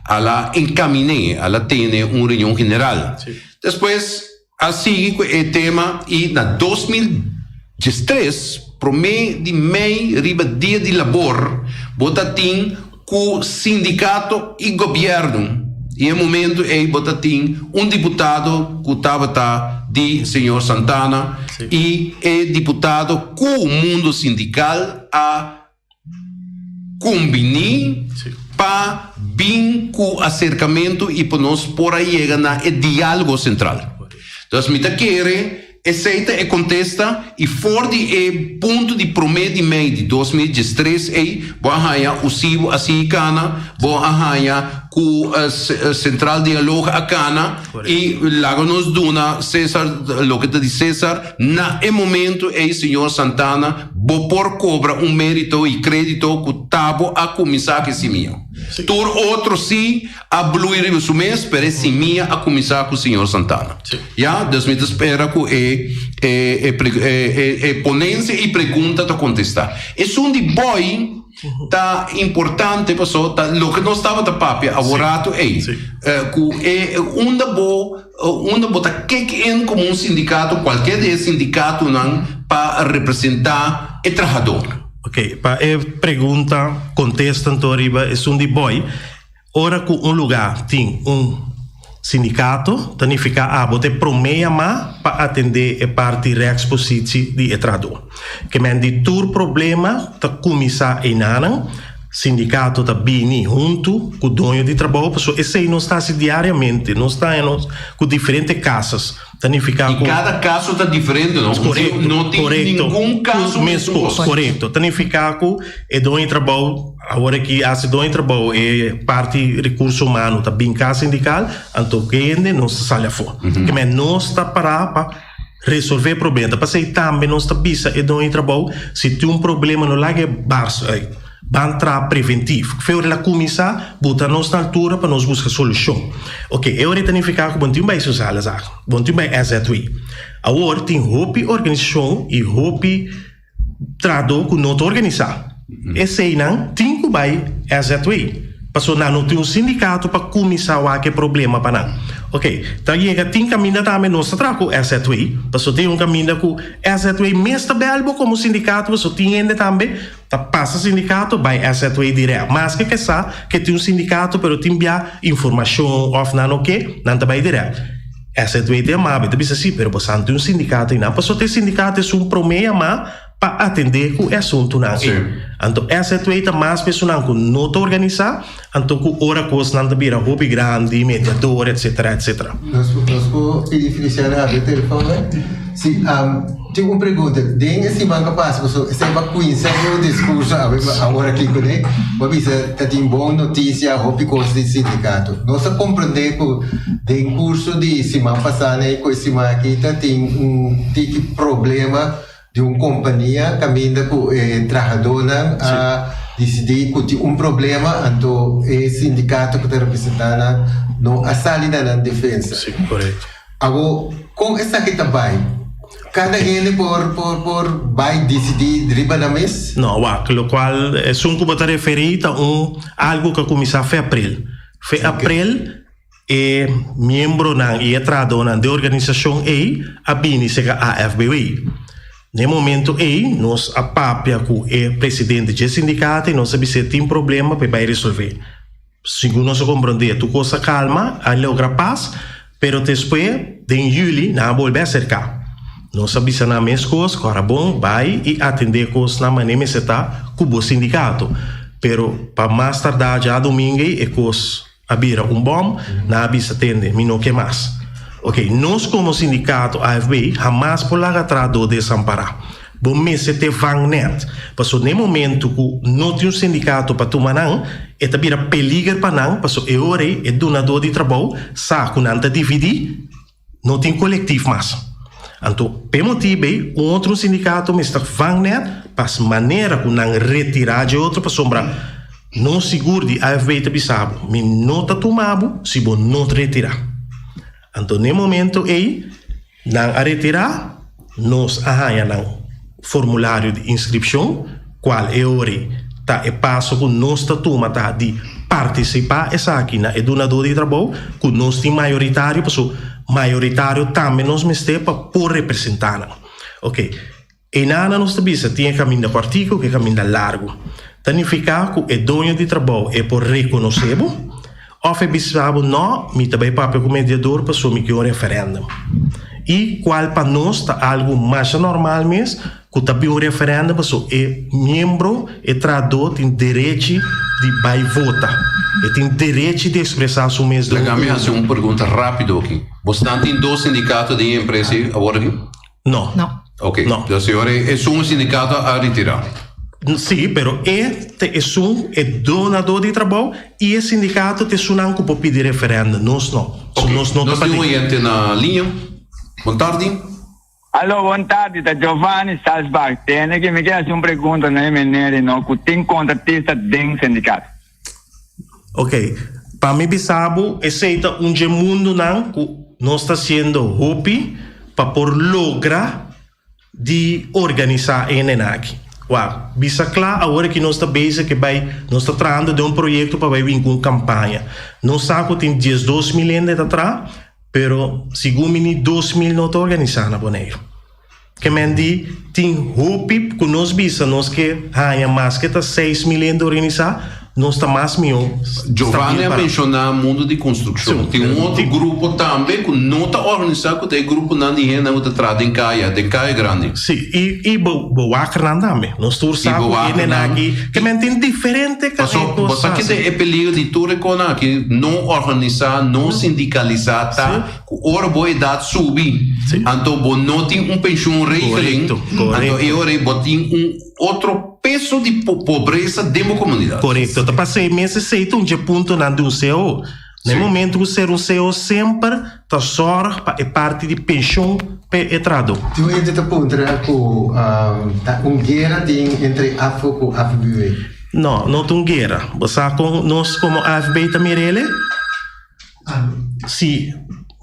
Ela encaminhou, ela tem uma reunião general. Depois, assim, o tema, e na 2013, por meio de dia de labor, botatim com sindicato e governo. E no momento aí botatim um deputado que estava de senhor Santana e é deputado com o mundo sindical a combinar para vir com acercamento e para nós por aí chegar na diálogo central. Então, me quer aceita e contesta e for de ponto de prometo de meio de 2013 aí boa o cibo assim cana boa com a central diálogo a cana e lá nos dona César lo que te diz César na momento aí senhor Santana bo por cobra mérito e crédito que tabo a começar que se minha tur outro sim a bluir o mês para se minha a começar com o senhor Santana já Deus me espera que ponência e pergunta para contestar é de boy tá importante pessoal tá lo que não estava da papia avorato onda bota que como um sindicato qualquer sindicato não para representar o trabalhador. Ok, para a pergunta contesta então riba é de boy ora que lugar tem sindicato significa bote promeia para atender a parte reexposição de trabalhador. Que men de tur problema ta começar em nana sindicato ta bini junto com o dono de trabalho, porque esse aí não está diariamente, não está com diferentes casas. Significa e cada caso está diferente, não? Correto, não tem nenhum caso mesmo. Correto. Significa que o dono de trabalho, agora que esse dono de trabalho é parte recurso humano, está bem casa sindical, então que ainda não se sai fora. Que men não está para resolver problema. Para ser também não está bisa e dono de trabalho, se tem problema no lago barço bantra preventivo. Que foi ela começar, botar nós na altura para nós buscar solução. Ok, eu retenificar que bom time vai usar as áreas, bom time vai exatamente. Agora tem hopi organização e hopi trado que não organizar. Esse aí não tem que vai exatamente. Passou não tem sindicato para começar o que problema para não. Ok, então tem caminho também nós trago exatamente. Passou tem caminho que exatamente mesmo belo como sindicato, passou tem ainda também passa sindicato vai exatamente direto. Mas que sabe que tem sindicato, pero tem enviar informação of não que não também direto. Exatamente é mais, então assim, pero você tem sindicato e não passou ter sindicato é promeia mais para atender o assunto não. Então essa é mais pessoa que não está organizada, então que ora coisa não vira hobby grande, mediador, etc. Nós podemos pedir Feliciana a telefone. Sim, tenho uma pergunta. Dengue se banca passa, você vai conhecer o discurso agora aqui com ele. Mas você tem boa notícia, hobby coisa de sindicato. Nós compreender que o curso de semana passada e com semana aqui tem problema de uma companhia que ainda com trabalhador a decidir que tem problema, então o sindicato que está representando não a salida na defesa. Sim, correto. Agora, com essa que também, cada ele por vai decidir riba na mesa? Não, o qual é um que está referido a algo que começou em abril. Em abril, é membro e entrado da organização a Bini se a AFBW. No momento nós a papia com o presidente do sindicato e nós sabemos se tem problema para resolver. Segundo nós compreender, tu coisa calma, a logra paz, pero depois de julho não volver a cercar. Nós sabemos na mesma coisa, agora bom, vai e atender coisas na maneira que está com o sindicato. Pero para mais tardar já domingo é coisa abrir bom, não avisa atender, mas não que mais. Ok, nós como sindicato AFB jamais por lá atrás do desamparar. Bom, mas se te vang net, porque no momento que não tem sindicato para tomar não, é também peligro para não, porque é hora é donador de trabalho, sabe que não dividir, não tem coletivo mais. Então, por motivo, outro sindicato me está vang net, para maneira que não retirar de outro para sombra, não seguro de AFB também sabe, mas não está tomado se você não retirar. Então, no momento não a retirar, nós arranjamos formulário de inscrição, qual é hora tá é passo que nós está tomando de participar essa aqui na donador de trabalho, que nós tem maioritário, porque maioritário também nós mestemos para por representar. Ok. E nada nós também tem caminho curto, que caminho largo. Significa que o dono de trabalho é por reconhecer. Of é bisabo não, me também papel como mediador para assumir um referendo. E qual para nós está algo mais normal mesmo, que também um referendo para é membro e tradutor tem direito de vai votar. E tem direito de expressar seu mesmo. Legal-me fazer uma pergunta rápida aqui. Você não tem dois sindicatos de empresa agora aqui? Não. Ok. Não. Então, senhor, é um sindicato a retirar. Sim, pero este é donador de trabalho e o sindicato te sunam para pedir referendo. Nós não. Okay. Nós temos um cliente na linha. Boa tarde. Alô, boa tarde. Da Giovanni Salzbach. Tem que me fazer uma pergunta na MNR, não, que tem contratista dentro do sindicato. Ok. Para mim, bisabo, aceita mundo não que nós está sendo hobby para por lograr de organizar a ENENAC. Uau, bisa claro agora que nós está base que nós está tratando de projeto para vir com campanha. Nós sabemos que tem 12 milhões de atrás, pero segundo mim 2 mil não está organizado na Bonaire. Que mendi tem hope que nós bisa nós que há mais que 6 milhões de organizar. Nós está mais mil. Giovanni mencionou o mundo de construção. Sim, tem outro grupo também que não está organizado, que tem grupo não ninguém não está trazendo em caia grande. Sim, e boacar não também. Nós torçamos aqui que tem diferente coisas. Só que é perigo de tudo que não organizar, não sindicalizar, tá? Ora boa idade subir. Então não tem pensão regeling. Então agora tem outro peso de pobreza dentro da comunidade. Correto. Então, para 6 meses, você tem um ponto na do CEO. No momento que ser um CEO sempre está só para parte de pensão para entrado. Tu ainda ponderando com guerra entre AFO e AFB? Não tem guerra. Você nós como AFB também ele? Sim.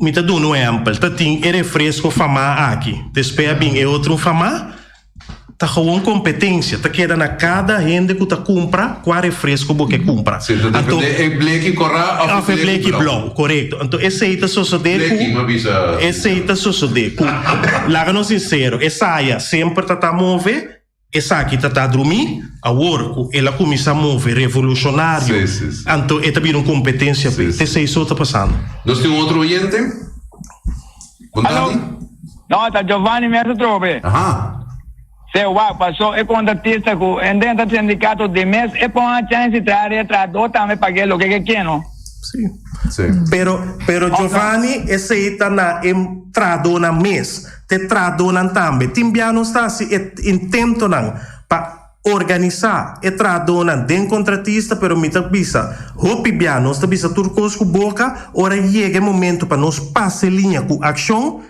Me está dando um exemplo. Tem refresco fama aqui. Depois bem é outro fama. Tá com competência, tá querendo na cada gente que tá compra qual refresco que compra. Então é black corra, é black blonde, correto. Então esse aí tá suceder lá não sincero, essa aí sempre tá mover, essa aqui tá dormir, a work, ela começa a mover revolucionário. Então é também uma competência, esse aí só tá passando. Nós temos outro oyente? Alô? Não, tá Giovanni mesmo trobe. Aham. Se o passou é contratista com dentro do sindicato de mês é para uma chance de trabalhar também pagar o que quer, não? Sim. Pero Giovanni aceita na entrada na mês, te tradona também. Timbiano está se intento não para organizar e tradona den contratista, pero mita bisa. Hopi biano, sta bisa turcos com boca, ora chega o momento para nós passar linha com ação.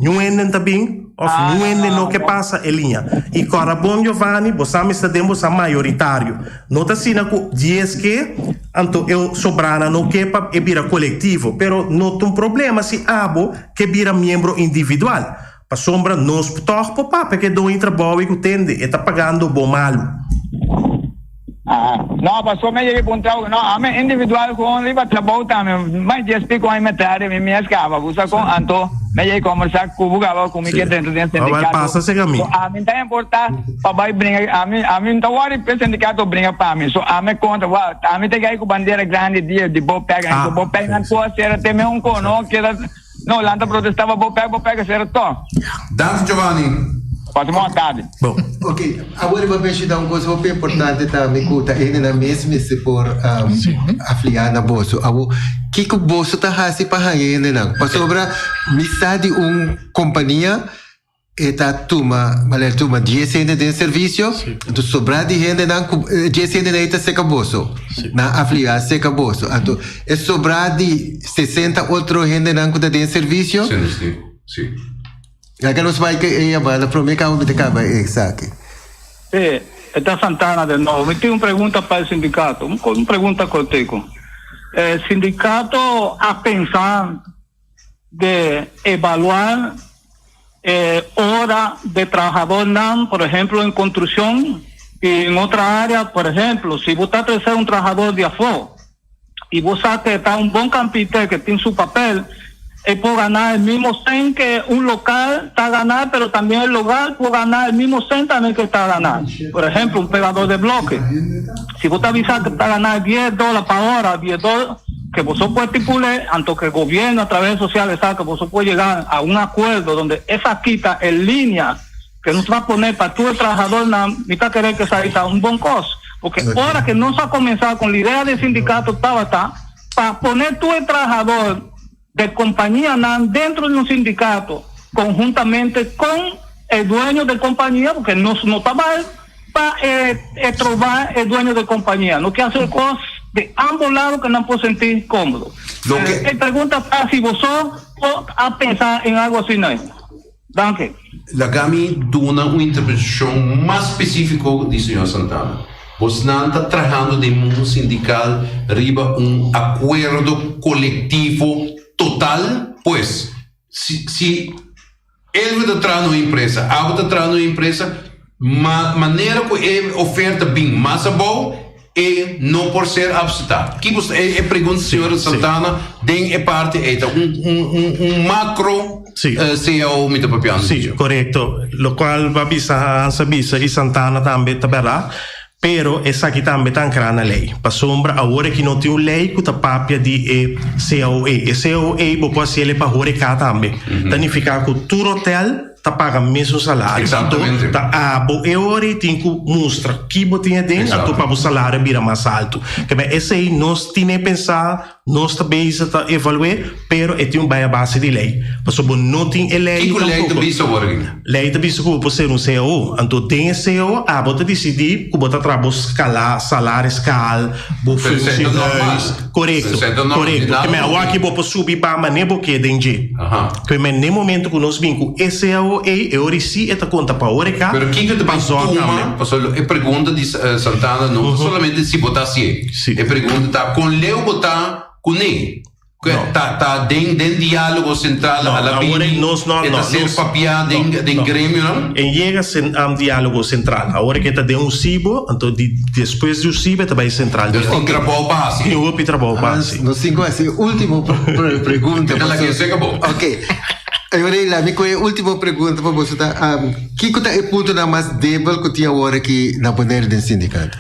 Nuenden também, of nuenden no que passa é linha. E agora bom Giovanni, você me está dando a maioritário. Nota sina com 10 que, anto eu sobrana no que para é vira coletivo, pero não tem problema se abo que vira membro individual. Para sombra nos toch papá, porque do trabalho que tende e está pagando bom malo. Não, passou meio de ponto, não, a minha individual com ele vai trabalhar também, mas já explico a metade, me escava, você com anto meio conversar com o galo comigo dentro do sindicato. Passa a caminho. A mim tá importante para vai brincar, a mim tá o sindicato brinca para mim, so a mim conta, a mim tem que ir com bandeira grande dia de boa pega, boa pega não pode ser até mesmo com não que não lá protestava boa pega ser to. Danke Giovanni. Pode boa tarde. Bom, ok. Agora vou mencionar uma coisa muito importante também que está aí na mesma se por afiliar na bolsa. O que o bolso está fazendo para ele não? Para sobra metade companhia está toma 10 centes de serviço, então sobra de gente não 10 centes de seca bolso. Na afiliar seca bolso. Então é sobra de 60 outro gente não que tem serviço. Sim. Ya que nos vai que ella va a promesa que me acaba exacto. Sí, está Santana de nuevo. Me tengo una pregunta para el sindicato. Una pregunta contigo. El sindicato ha pensado de evaluar horas de trabajador NAM, por ejemplo, en construcción y en otra área, por ejemplo, si vos estás a ser un trabajador de AFO y vos sabes que está un buen campite que tiene su papel, él puede ganar el mismo cent que un local está a ganar, pero también el local puede ganar el mismo cent también que está a ganar. Por ejemplo, un pegador de bloque. Si vos te avisas que está a ganar $10 para hora, $10, que vos puedes estipular, tanto que el gobierno a través de sociales sabe que vos puedes llegar a un acuerdo donde esa quita en línea que nos va a poner para tú el trabajador, mitad querer que sea un buen costo. Porque ahora que no se ha comenzado con la idea del sindicato, para poner tú el trabajador de compañía NAM dentro de un sindicato conjuntamente con el dueño de compañía, porque no está mal para trobar el dueño de compañía, no que hacer cosas de ambos lados que no puedo sentir cómodo. Pregunta para si vos a pensar en algo así, ¿no? Danke. La Gami dona una interpretación más específica del señor Santana. Vos não está trabajando de mundo sindical arriba acuerdo colectivo total, pues, si ele está trazendo uma empresa, a está trazendo uma empresa, maneira que ele oferta bem mais boa e não por ser absurda. Que você pergunta, senhora Santana, tem parte macro CEO mit papiano. Sì, corretto. Lo qual va bisa e Santana também taberá. Pero essa aqui também está na lei. Para sombra, agora que não tem uma lei que está papia de COE. E COE, você pode ser para agora cá também. Significa que tu hotel está pagando o mesmo salário. Exatamente. E agora tem que mostrar que você tem dentro para o salário vir mais alto. Que esse aí nós temos que pensar, nós também está evaluar, pero é uma base de lei. Para sombra, não tem lei. Que lei de bisa agora? Lei de bisa que pode ser CO. Então tem CO, você decidir que você trabalha escalar, salário escala, funcionários. Correto. Correto. Que agora que você subir para maneira que dengue. Que no momento que nós vimos que CO e ora sim esta conta para ora cá. Pero que te passou a pergunta de Santana não somente se botar se. A pergunta tá com Leo botar com ele. Tá dentro diálogo central a la bini. Está ser papia den grêmio não? E chega a diálogo central. Agora que está dentro CIBO, então depois do CIBO está bem central. Tem trabalho base. Tem trabalho base. Não sei qual é a última pergunta. Ela que se acabou. Ok. Agora, a última pergunta para você. Que é o ponto mais débil que tinha agora aqui na maneira do sindicato?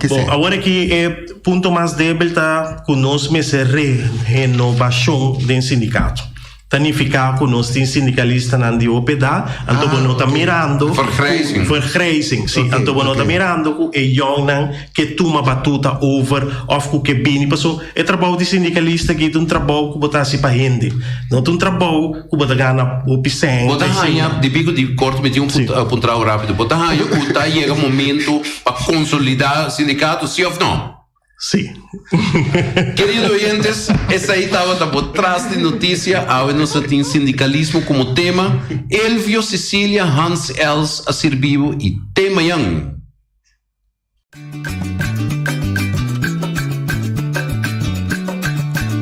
Bom, agora que o ponto mais débil está conosco, é a renovação do sindicato. Tanificar que nós temos sindicalista na pedal, então nós estamos mirando. Vergrijzing, sim. Então nós estamos mirando que jong que toma batuta over, of que bini passou. É trabalho de sindicalista que é um trabalho que botar se para rende. Não é um trabalho que botar ganha o piseng. Botar ganha, de bico de corto, me um pontrão rápido. Botar ganha, o chega o momento para consolidar o sindicato, sim ou não? Sim. Queridos oyentes, essa aí estava por trás de notícia. Agora nós temos sindicalismo como tema. Elvio Cecília Hans Els a ser vivo e tema yang.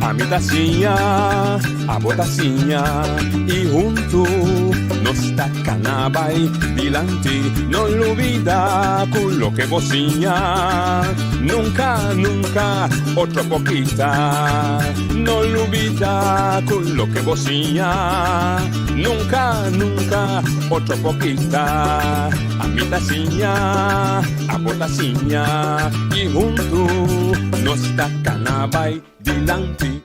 A mi tacinha, a botacinha e junto nos tacanabay dilante, no olvida con lo que vocinha. Nunca, nunca, otra poquita, no olvida con lo que vocinha. Nunca, nunca, otra poquita. A mi tacinha, a botacinha y junto nos tacanabay dilante.